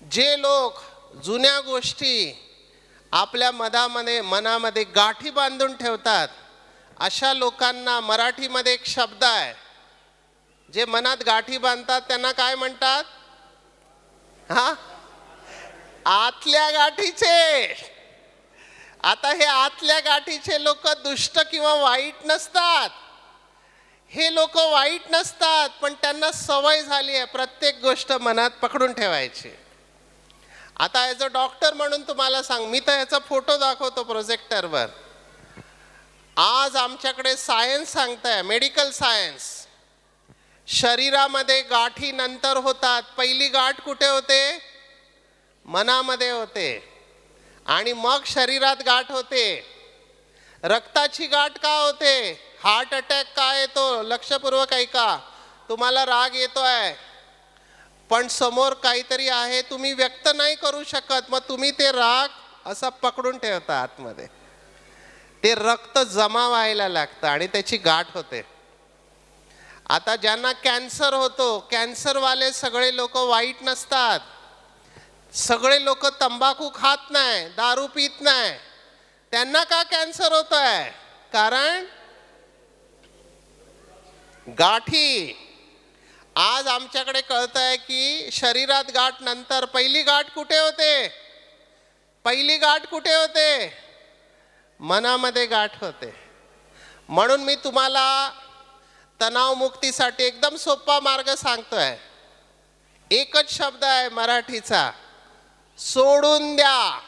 जे लोक जुन्या गोष्टी आपल्या मनामध्ये गाठी बांधून ठेवतात, अशा लोकांना मराठीमध्ये एक शब्द आहे. जे मनात गाठी बांधतात त्यांना काय म्हणतात? हा, आतल्या गाठीचे. आता हे आतल्या गाठीचे लोक दुष्ट किंवा वाईट नसतात. हे लोक वाईट नसतात, पण त्यांना सवय झाली आहे प्रत्येक गोष्ट मनात पकडून ठेवायची. आता ॲज अ डॉक्टर म्हणून तुम्हाला सांग, मी तर ह्याचा फोटो दाखवतो प्रोजेक्टरवर. आज आमच्याकडे सायन्स सांगताय, मेडिकल सायन्स, शरीरामध्ये गाठी नंतर होतात. पहिली गाठ कुठे होते? मनामध्ये होते. आणि मग शरीरात गाठ होते. रक्ताची गाठ का होते? हार्ट अटॅक का येतो? लक्षपूर्वक ऐका. तुम्हाला राग येतोय, पण समोर काहीतरी आहे, तुम्ही व्यक्त नाही करू शकत, मग तुम्ही ते राग असा पकडून ठेवता आतमध्ये. ते रक्त जमा व्हायला लागतं आणि त्याची गाठ होते. आता ज्यांना कॅन्सर होतो, कॅन्सरवाले सगळे लोक वाईट नसतात. सगळे लोक तंबाखू खात नाही, दारू पित नाही. त्यांना का कॅन्सर होतोय? कारण गाठी. आज आमच्याकडे कळतंय की शरीरात गाठ नंतर. पहिली गाठ कुठे होते? पहिली गाठ कुठे होते? मनामध्ये गाठ होते. म्हणून मी तुम्हाला तणावमुक्तीसाठी एकदम सोपा मार्ग सांगतोय. एकच शब्द आहे मराठीचा, सोडून द्या.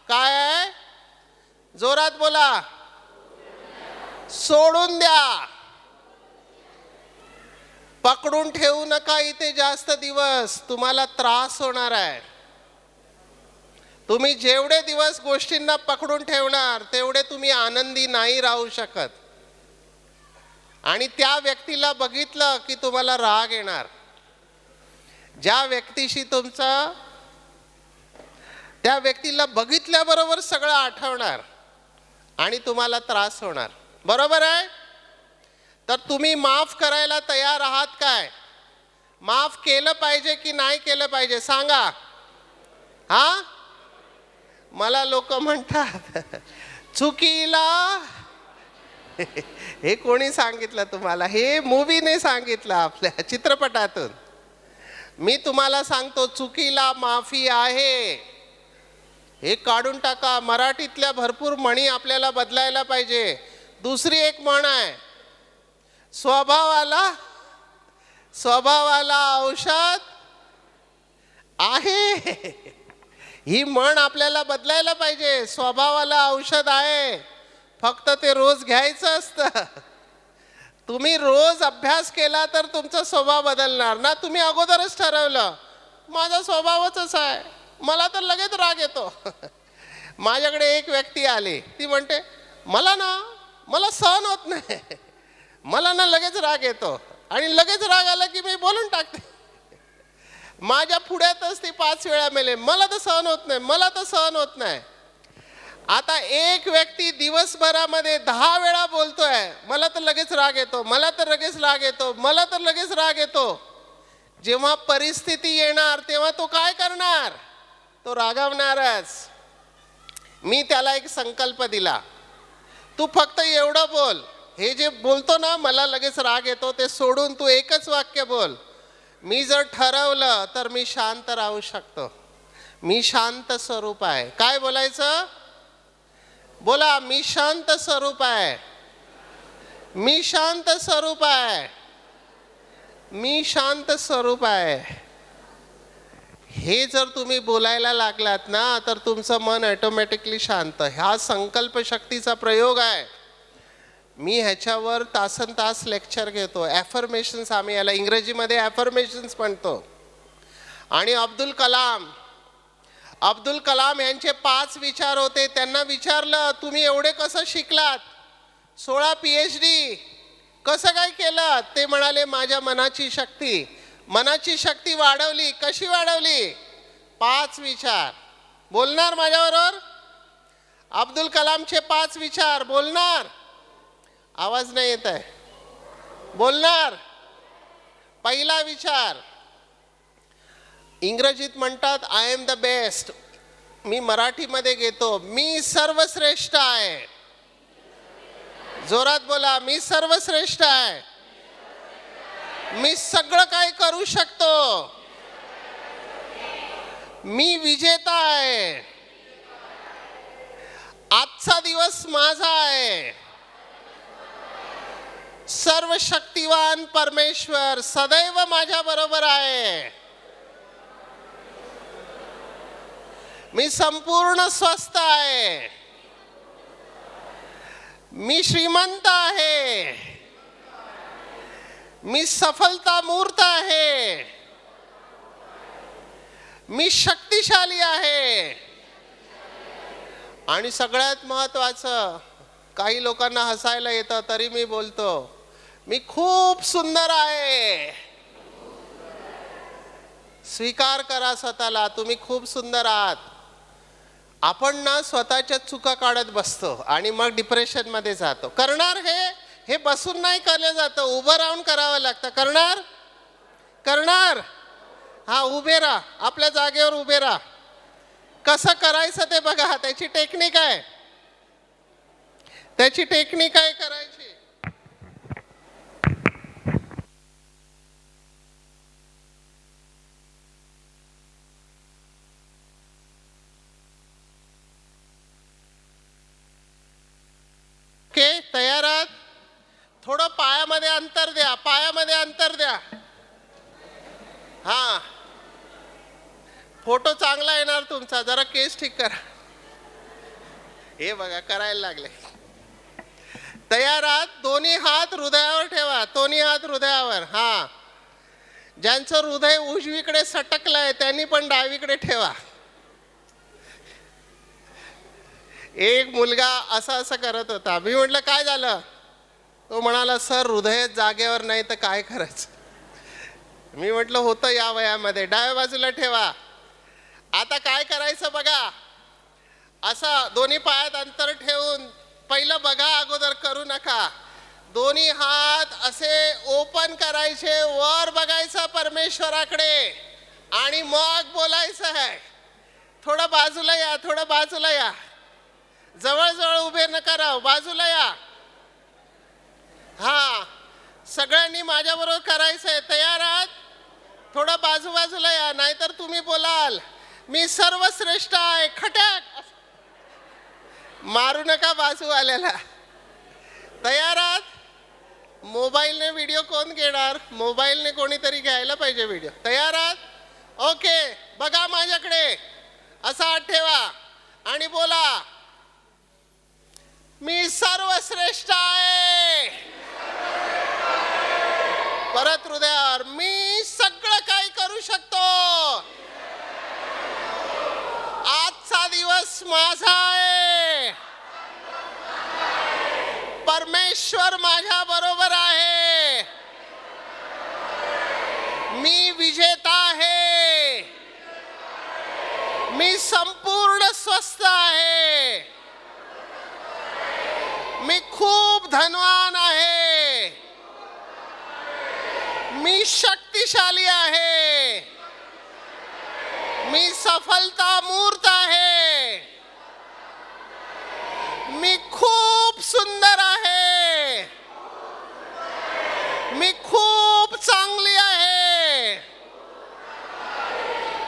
काय आहे? जोरात बोला. सोडून द्या. पकडून ठेवू नका इथे जास्त दिवस, तुम्हाला त्रास होणार आहे. तुम्ही जेवढे दिवस गोष्टींना पकडून ठेवणार तेवढे तुम्ही आनंदी नाही राहू शकत. आणि त्या व्यक्तीला बघितलं की तुम्हाला राग येणार. ज्या व्यक्तीशी तुमचा, त्या व्यक्तीला बघितल्याबरोबर सगळं आठवणार आणि तुम्हाला त्रास होणार. बरोबर आहे? तर तुम्ही माफ करायला तयार आहात काय? माफ केलं पाहिजे की नाही केलं पाहिजे सांगा. हा, मला लोक म्हणतात चुकीला हे कोणी सांगितलं तुम्हाला? हे मूवीने सांगितलं, आपल्या चित्रपटातून. मी तुम्हाला सांगतो, चुकीला माफी आहे. हे काढून टाका. मराठीतल्या भरपूर म्हणी आपल्याला बदलायला पाहिजे. दुसरी एक म्हण आहे, स्वभावाला औषध आहे. ही म्हण आपल्याला बदलायला पाहिजे. स्वभावाला औषध आहे, फक्त ते रोज घ्यायचं असतं. तुम्ही रोज अभ्यास केला तर तुमचा स्वभाव बदलणार ना. तुम्ही अगोदरच ठरवलं माझा स्वभावच असा आहे, मला तर लगेच राग येतो. माझ्याकडे एक व्यक्ती आली, ती म्हणते मला सहन होत नाही, मला ना लगेच राग येतो आणि लगेच राग आला की मी बोलून टाकते. माझ्या पुढ्यातच ती 5 वेळा मेले, मला तर सहन होत नाही, मला तर सहन होत नाही. आता एक व्यक्ती दिवसभरामध्ये 10 वेळा बोलतोय मला तर लगेच राग येतो, मला तर लगेच राग येतो, मला तर लगेच राग येतो. जेव्हा परिस्थिती येणार तेव्हा तो काय करणार? तो रागावणारच. मी त्याला एक संकल्प दिला, तू फक्त एवढं बोल, हे जे बोलतो ना मला लगेच राग येतो ते सोडून तू एकच वाक्य बोल, मी जर ठरवलं तर मी शांत राहू शकतो, मी शांत स्वरूप आहे. काय बोलायचं? बोला, मी शांत स्वरूप आहे, मी शांत स्वरूप आहे, मी शांत स्वरूप आहे. हे जर तुम्ही बोलायला लागलात ना तर तुमचं मन ऑटोमॅटिकली शांत. हा संकल्प शक्तीचा प्रयोग आहे. मी ह्याच्यावर तासन तास लेक्चर घेतो. ॲफर्मेशन्स, आम्ही याला इंग्रजीमध्ये ॲफर्मेशन्स म्हणतो. आणि अब्दुल कलाम यांचे 5 विचार होते. त्यांना विचारलं तुम्ही एवढे कसं शिकलात, 16 PhD कसं काय केलं? ते म्हणाले माझ्या मनाची शक्ती वाढवली. कशी वाढवली? 5 विचार. बोलणार माझ्याबरोबर? अब्दुल कलामचे 5 विचार बोलणार? आवाज नाही येत आहे. बोलणार? पहिला विचार, इंग्रजीत म्हणतात आय एम द बेस्ट. मी मराठीमध्ये घेतो, मी सर्वश्रेष्ठ आहे. जोरात बोला, मी सर्वश्रेष्ठ आहे, मी सगळं काही करू शकतो, मी विजेता आहे, आजचा दिवस माझा आहे, सर्व शक्तिवान परमेश्वर सदैव माझ्या बरोबर आहे, मी संपूर्ण स्वस्थ आहे, मी श्रीमंत आहे, मी सफलता मूर्त आहे, मी शक्तिशाली आहे. आणि सगळ्यात महत्त्वाचं, काही लोकांना हसायला येतं तरी मी बोलतो, मी खूप सुंदर आहे. स्वीकार करा स्वतःला, तुम्ही खूप सुंदर आहात. आपण ना स्वतःच्या चुका काढत बसतो आणि मग डिप्रेशनमध्ये जातो. करणार हे बसून नाही केलं जातं, उभं राहून करावं लागतं. करणार हा, उभे राहा, आपल्या जागेवर उभे राहा. कसं करायचं ते बघा, त्याची टेक्निक आहे, करायची. ओके, तयार आहात? थोडं पायामध्ये अंतर द्या, हा, फोटो चांगला येणार तुमचा. जरा केस ठीक करा. हे बघा, करायला लागले. तयार आहात? दोन्ही हात हृदयावर ठेवा, दोन्ही हात हृदयावर. हा, ज्यांचं हृदय उजवीकडे सटकलंय त्यांनी पण डावीकडे ठेवा. एक मुलगा असं असं करत होता. मी म्हटलं काय झालं? तो म्हणाला सर हृदय जागेवर नाही तर काय करायचं. मी म्हटलं होतं या वयामध्ये. डाव्या बाजूला ठेवा. आता काय करायचं बघा. असं दोन्ही पायात अंतर ठेवून पहिलं बघा, अगोदर करू नका. दोन्ही हात असे ओपन करायचे, वर बघायचं परमेश्वराकडे आणि मग बोलायचं आहे. थोडं बाजूला या, थोडं बाजूला या. जवळजवळ उभे नका राहू, बाजूला या. हा, सगळ्यांनी माझ्याबरोबर करायचं आहे. तयार आहात? थोडं बाजूला या, नाहीतर तुम्ही बोलाल मी सर्वश्रेष्ठ आहे. खटक मारू नका बाजूवाल्याला. तयार आहात? मोबाईलने व्हिडिओ कोण घेणार? मोबाईलने कोणीतरी घ्यायला पाहिजे व्हिडिओ. तयार आहात? ओके, बघा माझ्याकडे. असा हात ठेवा आणि बोला मी सर्वश्रेष्ठ आहे. परत हृदयावर मी सगळं काही करू शकतो. आजचा दिवस माझा आहे. परमेश्वर माझ्या बरोबर आहे. मी विजेता आहे. मी संपूर्ण स्वस्थ आहे. मी खूप धनवान आहे. मी शक्तिशाली आहे. मी सफलता मूर्त आहे. मी खूप सुंदर आहे. मी खूप चांगली आहे.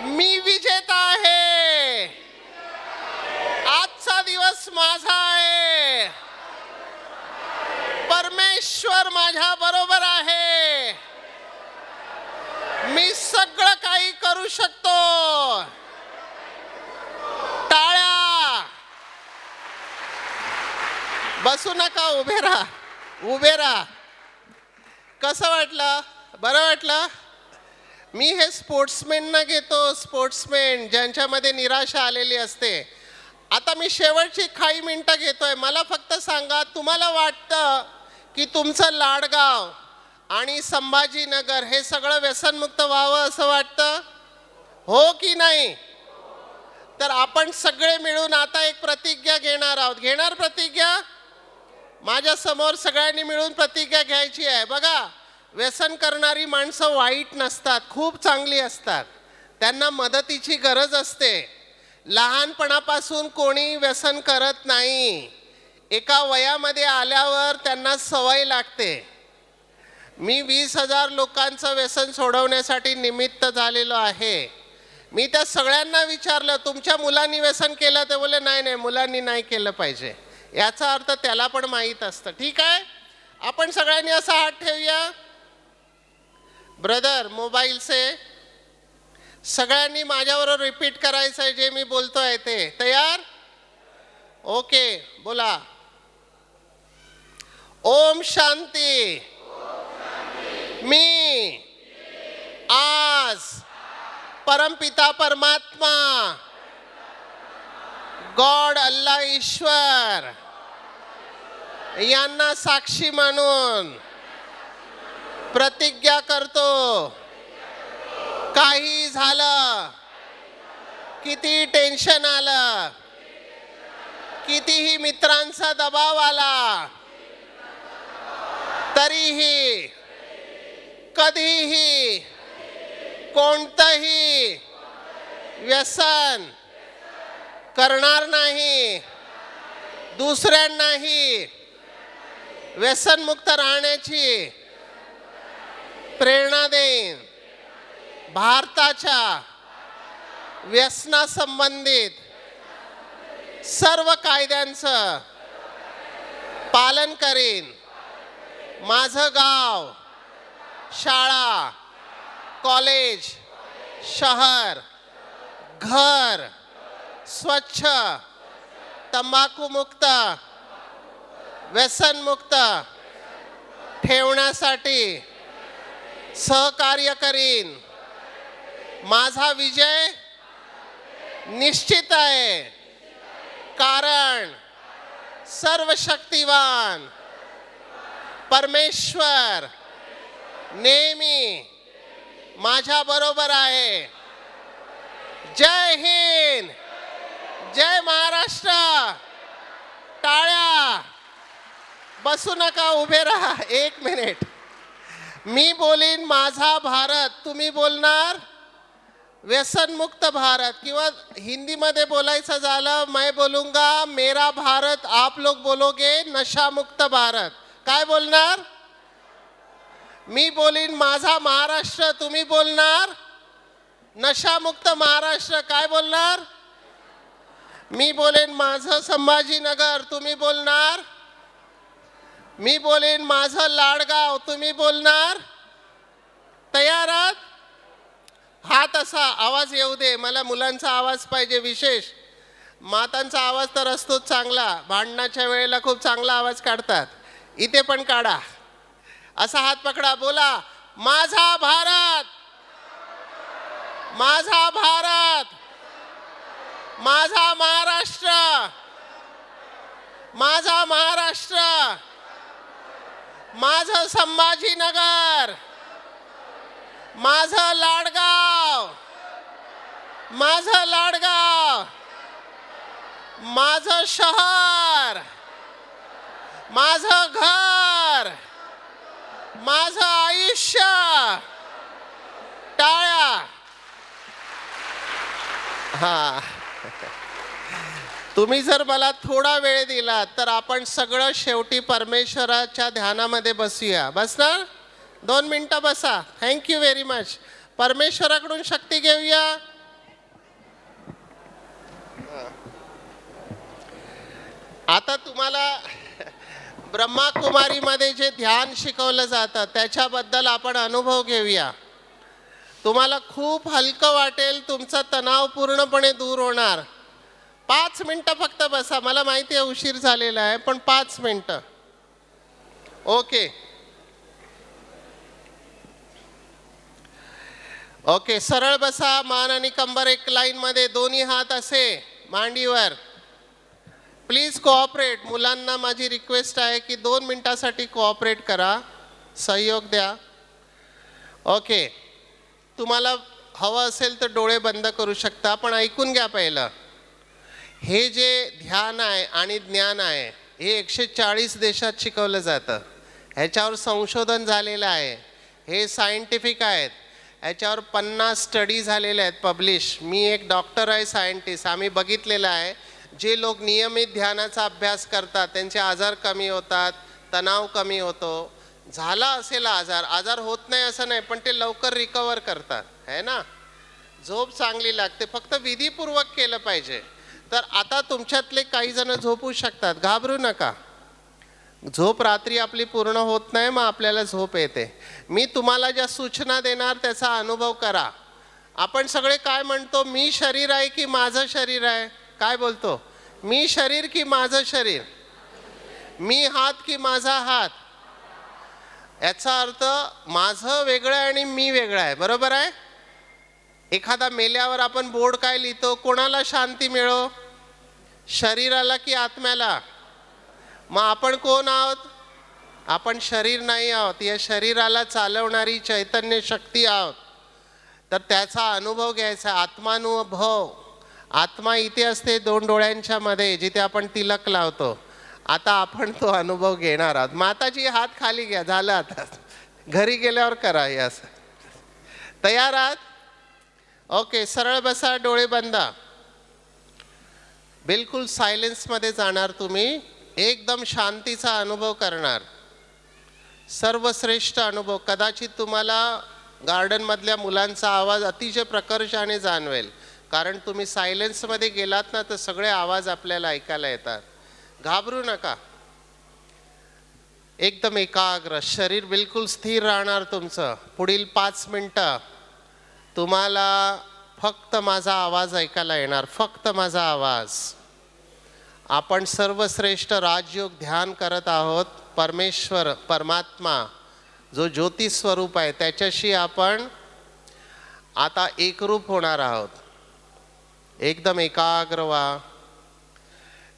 मी विजेता आहे. आजचा दिवस माझा आहे. परमेश्वर माझ्या बरोबर आहे. मी सगळं काही करू शकतो. टाळ्या. बसू नका, उभे राहा, उभे राहा. कसं वाटलं? बरं वाटलं? मी हे स्पोर्ट्समॅनना घेतो. स्पोर्ट्समॅन ज्यांच्यामध्ये निराशा आलेली असते. आता मी शेवटची काही मिनिटं घेतोय. मला फक्त सांगा, तुम्हाला वाटतं की तुमचं लाडगाव आणि संभाजीनगर हे सगळं व्यसनमुक्त व्हावं असं वाटतं? हो की नाही? तर आपण सगळे मिळून आता एक प्रतिज्ञा घेणार आहोत. घेणार प्रतिज्ञा? माझ्या समोर सगळ्यांनी मिळून प्रतिज्ञा घ्यायची आहे. बघा, व्यसन करणारी माणसं वाईट नसतात, खूप चांगली असतात. त्यांना मदतीची गरज असते. लहानपणापासून कोणी व्यसन करत नाही. एका वयामध्ये आल्यावर त्यांना सवय लागते. मी 20,000 लोकांचं व्यसन सोडवण्यासाठी निमित्त झालेलो आहे. मी त्या सगळ्यांना विचारलं तुमच्या मुलांनी व्यसन केलं? ते बोले नाही नाही, मुलांनी नाही केलं पाहिजे. याचा अर्थ त्याला पण माहीत असतं. ठीक आहे, आपण सगळ्यांनी असा हात ठेवूया. ब्रदर मोबाईल से सगळ्यांनी माझ्याबरोबर रिपीट करायचं आहे जे मी बोलतोय ते. तयार? ओके, बोला. ओम शांती. मी आज परमपिता परमात्मा गॉड अल्लाह ईश्वर यांना साक्षी मानून प्रतिज्ञा करतो, काही झालं, किती टेन्शन आलं, कितीही मित्रांचा दबाव आला, तरीही कधीही कोणतंही व्यसन करणार नाही. दुसऱ्यांनाही व्यसनमुक्त राहण्याची प्रेरणा देईन. भारताच्या व्यसनासंबंधित सर्व कायद्यांचं पालन करीन. माझं गाव, शाळा, कॉलेज, शहर, घर स्वच्छ, तंबाखूमुक्त, व्यसनमुक्त ठेवण्यासाठी सहकार्य करीन. माझा विजय निश्चित आहे, कारण सर्व शक्तिवान परमेश्वर नेहमी माझ्या बरोबर आहे. जय हिंद, जय महाराष्ट्र. टाळ्या. बसू नका, उभे राहा. 1 मिनिट. मी बोलीन माझा भारत, तुम्ही बोलणार व्यसनमुक्त भारत, किंवा हिंदीमध्ये बोलायचं झालं मैं बोलूंगा मेरा भारत, आप लोग बोलोगे नशामुक्त भारत. काय बोलणार? मी बोलीन माझा महाराष्ट्र, तुम्ही बोलणार नशामुक्त महाराष्ट्र. काय बोलणार? मी बोलेन माझं संभाजीनगर, तुम्ही बोलणार. मी बोलेन माझं लाडगाव, तुम्ही बोलणार. तयार आहात? हात असा आवाज येऊ दे. मला मुलांचा आवाज पाहिजे विशेष. मातांचा आवाज तर असतोच चांगला, भांडणाच्या वेळेला खूप चांगला आवाज काढतात. इथे पण काढा. असा हात पकडा, बोला माझा भारत, माझा भारत, माझा महाराष्ट्र, माझा महाराष्ट्र, माझं संभाजीनगर, माझं लाडगाव, माझं लाडगाव, माझं शहर, माझं घर, माझं आयुष्य. टाळ्या. हा, तुम्ही जर मला थोडा वेळ दिला तर आपण सगळं शेवटी परमेश्वराच्या ध्यानामध्ये बसूया. बसणार? 2 मिनटं बसा. Thank you very much. परमेश्वराकडून शक्ती घेऊया. आता तुम्हाला ब्रह्माकुमारीमध्ये जे ध्यान शिकवलं जातं त्याच्याबद्दल आपण अनुभव घेऊया. तुम्हाला खूप हलकं वाटेल, तुमचा तणाव पूर्णपणे दूर होणार. 5 मिनटं फक्त बसा. मला माहिती आहे उशीर झालेला आहे, पण 5 मिनटं. ओके ओके, सरळ बसा. मान आणि कंबर एक लाईनमध्ये, दोन्ही हात असे मांडीवर. Please cooperate. मुलांना माझी रिक्वेस्ट आहे की 2 मिनटासाठी कोऑपरेट करा, सहयोग द्या. ओके, तुम्हाला हवं असेल तर डोळे बंद करू शकता, पण ऐकून घ्या पहिलं. हे जे ध्यान आहे आणि ज्ञान आहे हे 140 देशात शिकवलं जातं. ह्याच्यावर संशोधन झालेलं आहे. हे सायंटिफिक आहेत. ह्याच्यावर 50 स्टडी झालेले आहेत पब्लिश. मी एक डॉक्टर आहे, सायंटिस्ट. आम्ही बघितलेलं आहे जे लोक नियमित ध्यानाचा अभ्यास करतात त्यांचे आजार कमी होतात, तणाव कमी होतो. झाला असेल आजार होत नाही असं नाही, पण ते लवकर रिकवर करतात, है ना. झोप चांगली लागते, फक्त विधीपूर्वक केलं पाहिजे. तर आता तुमच्यातले काही जण झोपू शकतात, घाबरू नका. झोप रात्री आपली पूर्ण होत नाही, मग आपल्याला झोप येते. मी तुम्हाला ज्या सूचना देणार त्याचा अनुभव करा. आपण सगळे काय म्हणतो, मी शरीर आहे की माझं शरीर आहे? काय बोलतो? मी शरीर की माझं शरीर? मी हात की माझा हात? याचा अर्थ माझं वेगळं आहे आणि मी वेगळं आहे, बरोबर आहे. एखादा मेल्यावर आपण बोर्ड काय लिहितो, कोणाला शांती मिळो, शरीराला की आत्म्याला? मग आपण कोण आहोत? आपण शरीर नाही आहोत, या शरीराला चालवणारी चैतन्य शक्ती आहोत. तर त्याचा अनुभव घ्यायचा, आत्मानुभव. आत्मा इथे असते 2 डोळ्यांच्या मध्ये, जिथे आपण तिलक लावतो. आता आपण तो अनुभव घेणार आहोत. माताजी हात खाली घ्या, झालं. आता घरी गेल्यावर करा हे असं. तयार आहात? ओके, सरळ बसा, डोळे बंद. बिलकुल सायलेन्समध्ये जाणार तुम्ही. एकदम शांतीचा अनुभव करणार. सर्वश्रेष्ठ अनुभव. कदाचित तुम्हाला गार्डनमधल्या मुलांचा आवाज अतिशय प्रकर्षाने जाणवेल, कारण तुम्ही सायलेन्समध्ये गेलात ना, तर सगळे आवाज आपल्याला ऐकायला येतात. घाबरू नका. एकदम एकाग्र, शरीर बिलकुल स्थिर राहणार तुमचं. पुढील 5 मिनटं तुम्हाला फक्त माझा आवाज ऐकायला येणार, फक्त माझा आवाज. आपण सर्वश्रेष्ठ राजयोग ध्यान करत आहोत. परमेश्वर, परमात्मा जो ज्योती स्वरूप आहे त्याच्याशी आपण आता एकरूप होणार आहोत. एकदम एकाग्र व्हा.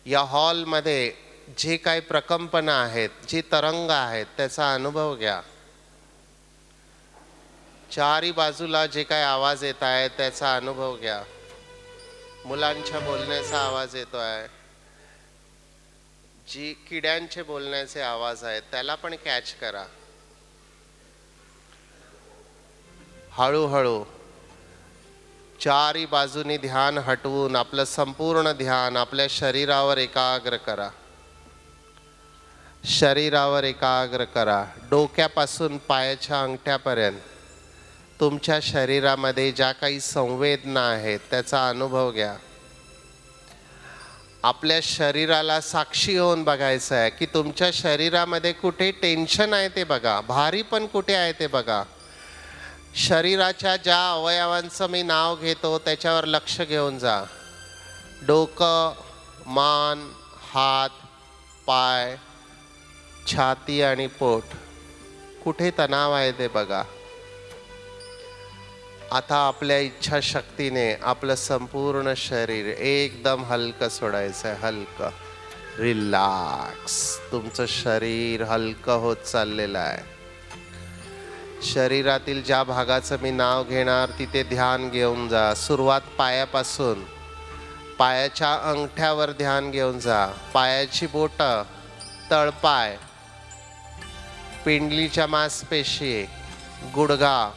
या हॉलमध्ये जे काही प्रकंपना आहेत, जी तरंग आहेत, त्याचा अनुभव घ्या. चारी बाजूला जे काही आवाज येत आहे त्याचा अनुभव घ्या. मुलांच्या बोलण्याचा आवाज येतो आहे, जी किड्यांचे बोलण्याचे आवाज आहेत त्याला पण कॅच करा. हळूहळू चारी बाजूनी ध्यान हटवून आपलं संपूर्ण ध्यान आपल्या शरीरावर एकाग्र करा. शरीरावर एकाग्र करा. डोक्यापासून पायाच्या अंगठ्यापर्यंत तुमच्या शरीरामध्ये ज्या काही संवेदना आहेत त्याचा अनुभव घ्या. आपल्या शरीराला साक्षी होऊन बघायचं आहे की तुमच्या शरीरामध्ये कुठे टेन्शन आहे ते बघा, भारी पण कुठे आहे ते बघा. शरीराच्या ज्या अवयवांचं मी नाव घेतो त्याच्यावर लक्ष घेऊन जा. डोकं, मान, हात, पाय, छाती आणि पोट, कुठे तणाव आहे ते बघा. आता आपल्या इच्छाशक्तीने आपलं संपूर्ण शरीर एकदम हलकं सोडायचं आहे. हलकं, रिलॅक्स. तुमचं शरीर हलकं होत चाललेलं आहे. शरीरातील ज्या भागाचं मी नाव घेणार तिथे ध्यान घेऊन जा. सुरुवात पायापासून, पायाच्या अंगठ्यावर ध्यान घेऊन जा. पायाची बोटं, तळपाय, पिंडलीच्या मांसपेशी, गुडघा,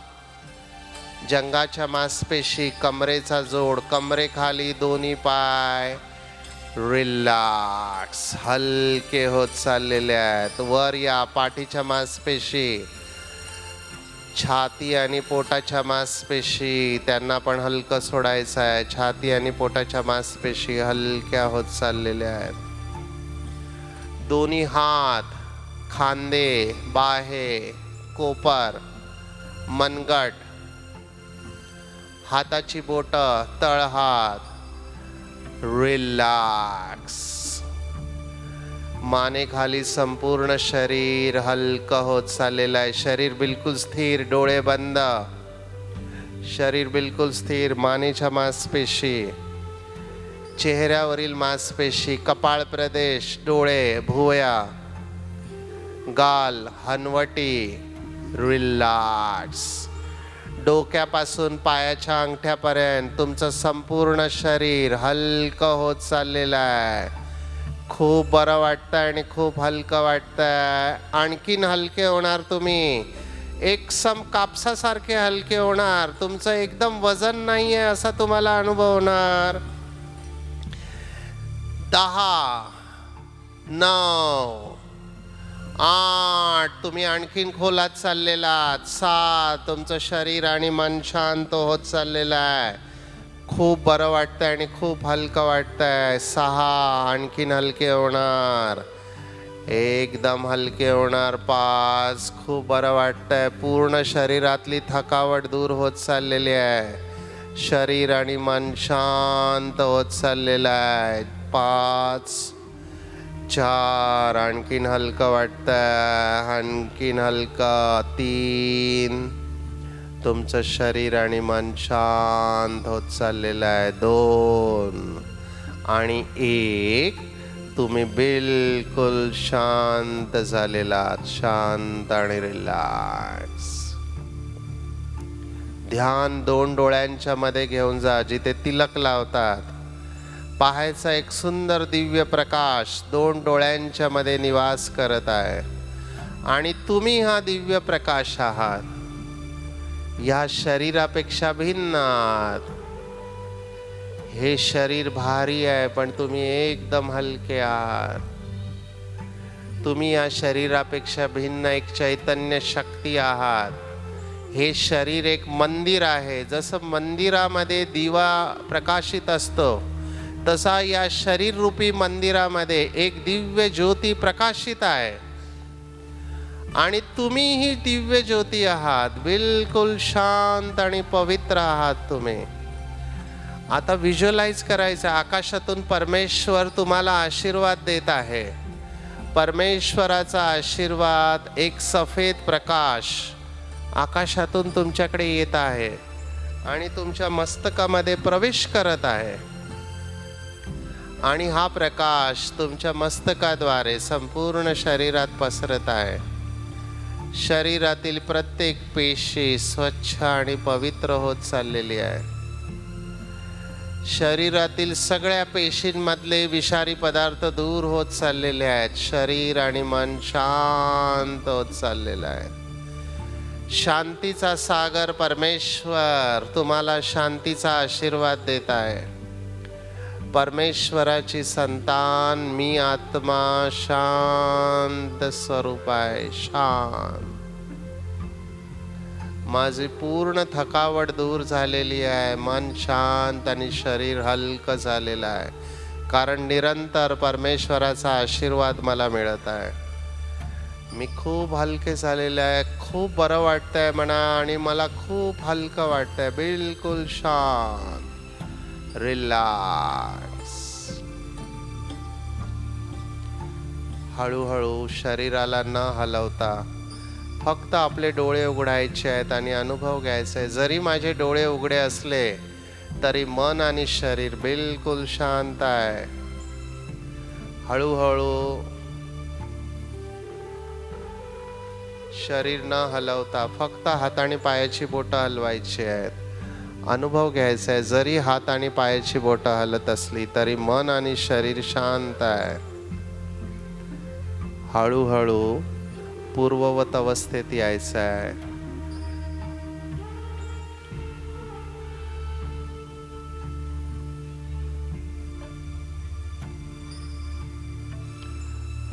जंगाच्या मांसपेशी, कमरेचा जोड, कमरेखाली दोन्ही पाय रिलॅक्स, हलके होत चाललेले आहेत. वर या, पाठीच्या मांसपेशी, छाती आणि पोटाच्या मांसपेशी, त्यांना पण हलकं सोडायचं आहे. छाती आणि पोटाच्या मांसपेशी हलक्या होत चाललेल्या आहेत. दोन्ही हात, खांदे, बाहे, कोपर, मनगट, हाताची बोटं, तळहात रिलॅक्स. मानेखाली संपूर्ण शरीर हलकं होत चाललेलं आहे. शरीर बिलकुल स्थिर, डोळे बंद, शरीर बिलकुल स्थिर. मानेच्या मांसपेशी, चेहऱ्यावरील मांसपेशी, कपाळ प्रदेश, डोळे, भुवया, गाल, हनवटी रिलॅक्स. डोक्यापासून पायाच्या अंगठ्यापर्यंत तुमचं संपूर्ण शरीर हलकं होत चाललेलं आहे. खूप बरं वाटतंय आणि खूप हलकं वाटतंय. आणखीन हलके होणार तुम्ही. एकदम कापसासारखे हलके होणार. तुमचं एकदम वजन नाही आहे असा तुम्हाला अनुभव होणार. 10, 9, 8, तुम्ही आणखीन खोलात चाललेला. 7, तुमचं शरीर आणि मन शांत होत चाललेलं आहे. खूप बरं वाटतंय आणि खूप हलकं वाटतंय. 6, आणखीन हलके होणार. एकदम हलके होणार. 5, खूप बरं वाटतंय. पूर्ण शरीरातली थकावट दूर होत चाललेली आहे. शरीर आणि मन शांत होत चाललेलं आहे. 5, 4, आणखीन हलकं वाटतंय. आणखीन हलकं. 3, तुमचं शरीर आणि मन शांत होत चाललेलं आहे. 2 आणि 1, तुम्ही बिलकुल शांत झालेला. शांत आणि रिलॅक्स. ध्यान 2 डोळ्यांच्या मध्ये घेऊन जा, जिथे तिलक लावतात. पाहायचा एक सुंदर दिव्य प्रकाश 2 डोळ्यांच्या मध्ये निवास करत आहे आणि तुम्ही हा दिव्य प्रकाश आहात. या शरीरापेक्षा भिन्न आहात. हे शरीर भारी आहे पण तुम्ही एकदम हलके आहात. तुम्ही या शरीरापेक्षा भिन्न एक चैतन्य शक्ती आहात. हे शरीर एक मंदिर आहे. जसं मंदिरामध्ये दिवा प्रकाशित असतो तसा या शरीर रूपी मंदिरामध्ये एक दिव्य ज्योती प्रकाशित आहे आणि तुम्ही ही दिव्य ज्योती आहात. बिलकुल शांत आणि पवित्र आहात तुम्ही. आता व्हिज्युअलाइज करायचं, आकाशातून परमेश्वर तुम्हाला आशीर्वाद देत आहे. परमेश्वराचा आशीर्वाद, एक सफेद प्रकाश आकाशातून तुमच्याकडे येत आहे आणि तुमच्या मस्तकामध्ये प्रवेश करत आहे. आणि हा प्रकाश तुमच्या मस्तकाद्वारे संपूर्ण शरीरात पसरत आहे. शरीरातील प्रत्येक पेशी स्वच्छ आणि पवित्र होत चाललेली आहे. शरीरातील सगळ्या पेशींमधले विषारी पदार्थ दूर होत चाललेले आहेत. शरीर आणि मन शांत होत चाललेलं आहे. शांतीचा सागर परमेश्वर तुम्हाला शांतीचा आशीर्वाद देत आहे. परमेश्वराची संतान मी आत्मा शांत स्वरूप आहे. शांत. माझी पूर्ण थकावट दूर झालेली आहे. मन शांत आणि शरीर हलकं झालेलं आहे. कारण निरंतर परमेश्वराचा आशीर्वाद मला मिळत आहे. मी खूप हलके झालेले आहे. खूप बरं वाटतंय म्हणा. आणि मला खूप हलकं वाटतंय. बिलकुल शांत. रिलॅक्स. हळूहळू शरीराला न हलवता फक्त आपले डोळे उघडायचे आहेत आणि अनुभव घ्यायचा आहे. जरी माझे डोळे उघडे असले तरी मन आणि शरीर बिलकुल शांत आहे. हळूहळू शरीर न हलवता फक्त हात आणि पायाची बोटं हलवायची आहेत. अनुभव घ्यायचा आहे. जरी हात आणि पायाची बोटं हलत असली तरी मन आणि शरीर शांत आहे. हळूहळू पूर्ववत अवस्थेत यायचं आहे.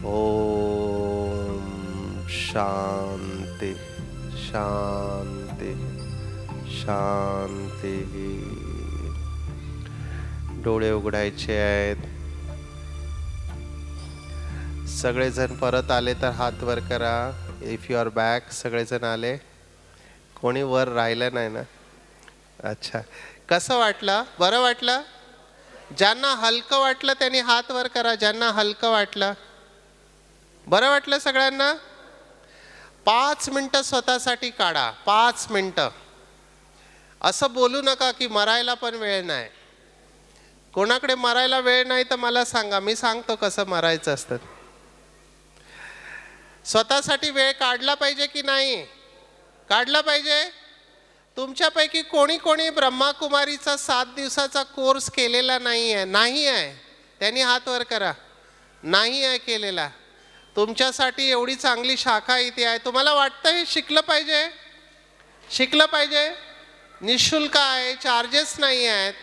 ओम शांती शांती शांती. डोळे उघडायचे आहेत. सगळेजण परत आले तर हात वर करा. If you are back. सगळेजण आले. कोणी वर राहिलं नाही ना? अच्छा. कसं वाटलं? बरं वाटलं? ज्यांना हलकं वाटलं त्यांनी हात वर करा. ज्यांना हलकं वाटलं. बरं वाटलं सगळ्यांना? 5 मिनटं स्वतःसाठी काढा. 5 मिनटं. असं बोलू नका की मरायला पण वेळ नाही. कोणाकडे मरायला वेळ नाही तर मला सांगा. मी सांगतो कसं मरायचं असतं. स्वतःसाठी वेळ काढला पाहिजे की नाही? काढला पाहिजे. तुमच्यापैकी कोणी कोणी ब्रह्माकुमारीचा 7 दिवसाचा कोर्स केलेला नाही आहे? नाही आहे त्यांनी हात वर करा. नाही आहे केलेला. तुमच्यासाठी एवढी चांगली शाखा इथे आहे. तुम्हाला वाटतं हे शिकलं पाहिजे? शिकलं पाहिजे. निःशुल्क आहे. चार्जेस नाही आहेत.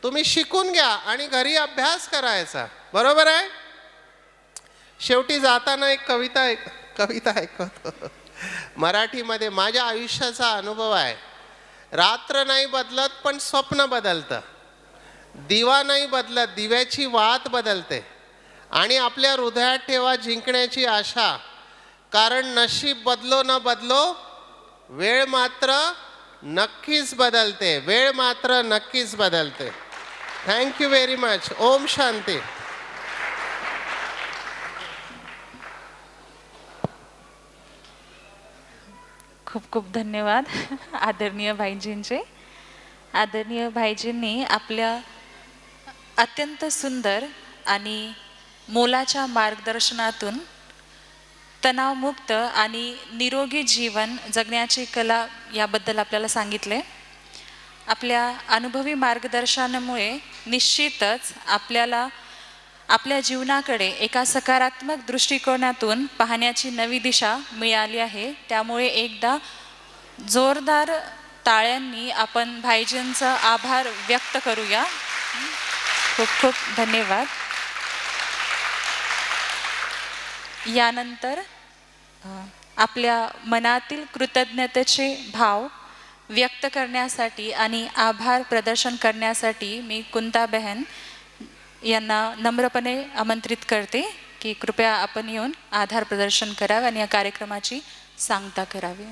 तुम्ही शिकून घ्या आणि घरी अभ्यास करायचा. बरोबर आहे. शेवटी जाताना एक कविता ऐकवतो मराठीमध्ये. माझ्या आयुष्याचा अनुभव आहे. रात्र नाही बदलत पण स्वप्न बदलतं. दिवा नाही बदलत, दिव्याची वात बदलते. आणि आपल्या हृदयात ठेवा जिंकण्याची आशा. कारण नशीब बदलो न बदलो, वेळ मात्र नक्कीच बदलते. वेळ मात्र नक्कीच बदलते. Thank you very much. ओम शांती. खूप खूप धन्यवाद आदरणीय भाईजींचे. आदरणीय भाईजींनी आपल्या अत्यंत सुंदर आणि मोलाच्या मार्गदर्शनातून तणावमुक्त आणि निरोगी जीवन जगण्याची कला याबद्दल आपल्याला सांगितले. आपल्या अनुभवी मार्गदर्शनामुळे निश्चितच आपल्याला आपल्या जीवनाकडे एका सकारात्मक दृष्टिकोनातून पाहण्याची नवी दिशा मिळाली आहे. त्यामुळे एकदा जोरदार टाळ्यांनी आपण भाईजींचा आभार व्यक्त करूया. खूप खूप धन्यवाद. यानंतर आपल्या मनातील कृतज्ञतेचे भाव व्यक्त करण्यासाठी आणि आभार प्रदर्शन करण्यासाठी मी कुंता बहन यांना नम्रपणे आमंत्रित करते की कृपया आपण येऊन आभार प्रदर्शन करावे आणि या कार्यक्रमाची सांगता करावी.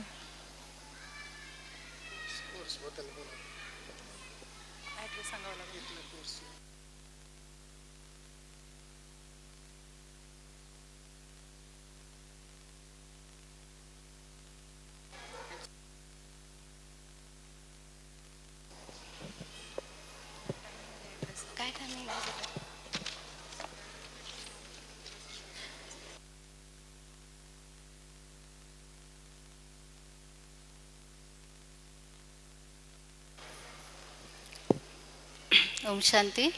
ओम शांती.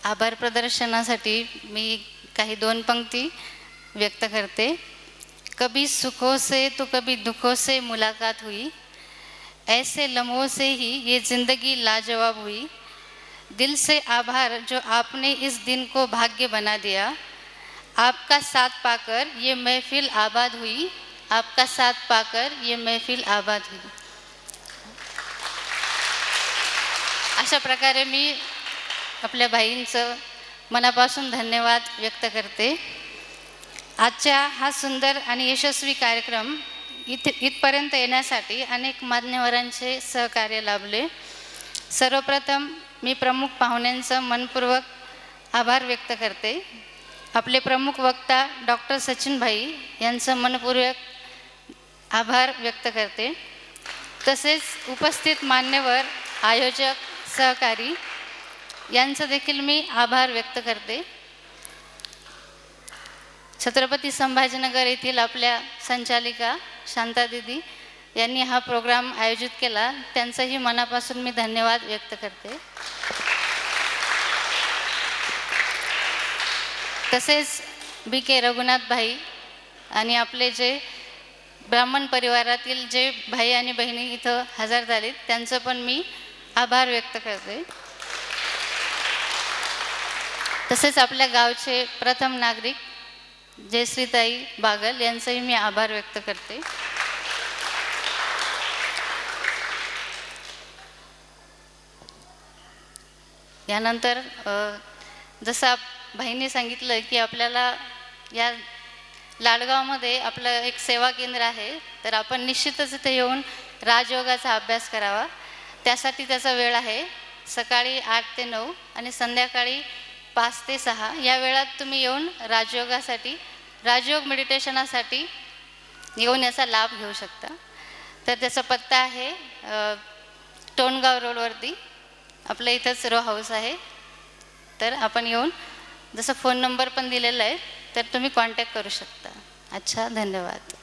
आभार प्रदर्शनासाठी मी काही 2 पंक्ती व्यक्त करते. कभी सुखों से तो कभी दुखों से मुलाकात हुई, ऐसे लम्हों से ही ये ज़िंदगी लाजवाब हुई. दिल से आभार जो आपने इस दिन को भाग्य बना दिया. आपका साथ पाकर ये महफिल आबाद हुई. आपका साथ पाकर ये महफिल आबाद हुई. अशा प्रकारे मी आपल्या भाईंचं मनापासून धन्यवाद व्यक्त करते. आजच्या हा सुंदर आणि यशस्वी कार्यक्रम इथपर्यंत येण्यासाठी अनेक मान्यवरांचे सहकार्य लाभले. सर्वप्रथम मी प्रमुख पाहुण्यांचं मनपूर्वक आभार व्यक्त करते. आपले प्रमुख वक्ता डॉक्टर सचिन भाई यांचं मनपूर्वक आभार व्यक्त करते. तसेच उपस्थित मान्यवर, आयोजक, सहकारी यांचं देखील मी आभार व्यक्त करते. छत्रपती संभाजीनगर येथील आपल्या संचालिका शांता दीदी यांनी हा प्रोग्राम आयोजित केला, त्यांचंही मनापासून मी धन्यवाद व्यक्त करते. तसेच BK रघुनाथ भाई आणि आपले जे ब्राह्मण परिवारातील जे भाई आणि बहिणी इथं हजर झालेत त्यांचं पण मी आभार व्यक्त करते. तसेच आपल्या गावचे प्रथम नागरिक जयश्रीताई बागल यांचंही मी आभार व्यक्त करते. यानंतर जसं भाईंनी सांगितलं की आपल्याला या लाडगावमध्ये आपलं एक सेवा केंद्र आहे, तर आपण निश्चितच इथे येऊन राजयोगाचा अभ्यास करावा. त्यासाठी त्याचा वेळ आहे सकाळी 8 ते 9 आणि संध्याकाळी 5 ते 6 या वेळात तुम्ही येऊन राजयोगासाठी, राजयोग मेडिटेशनासाठी येऊन याचा लाभ घेऊ शकता. तर त्याचा पत्ता आहे टोणगाव रोडवरती, आपल्या इथंच रो हाऊस आहे. तर आपण येऊन, जसं फोन नंबर पण दिलेला आहे, तर तुम्ही कॉन्टॅक्ट करू शकता. अच्छा, धन्यवाद.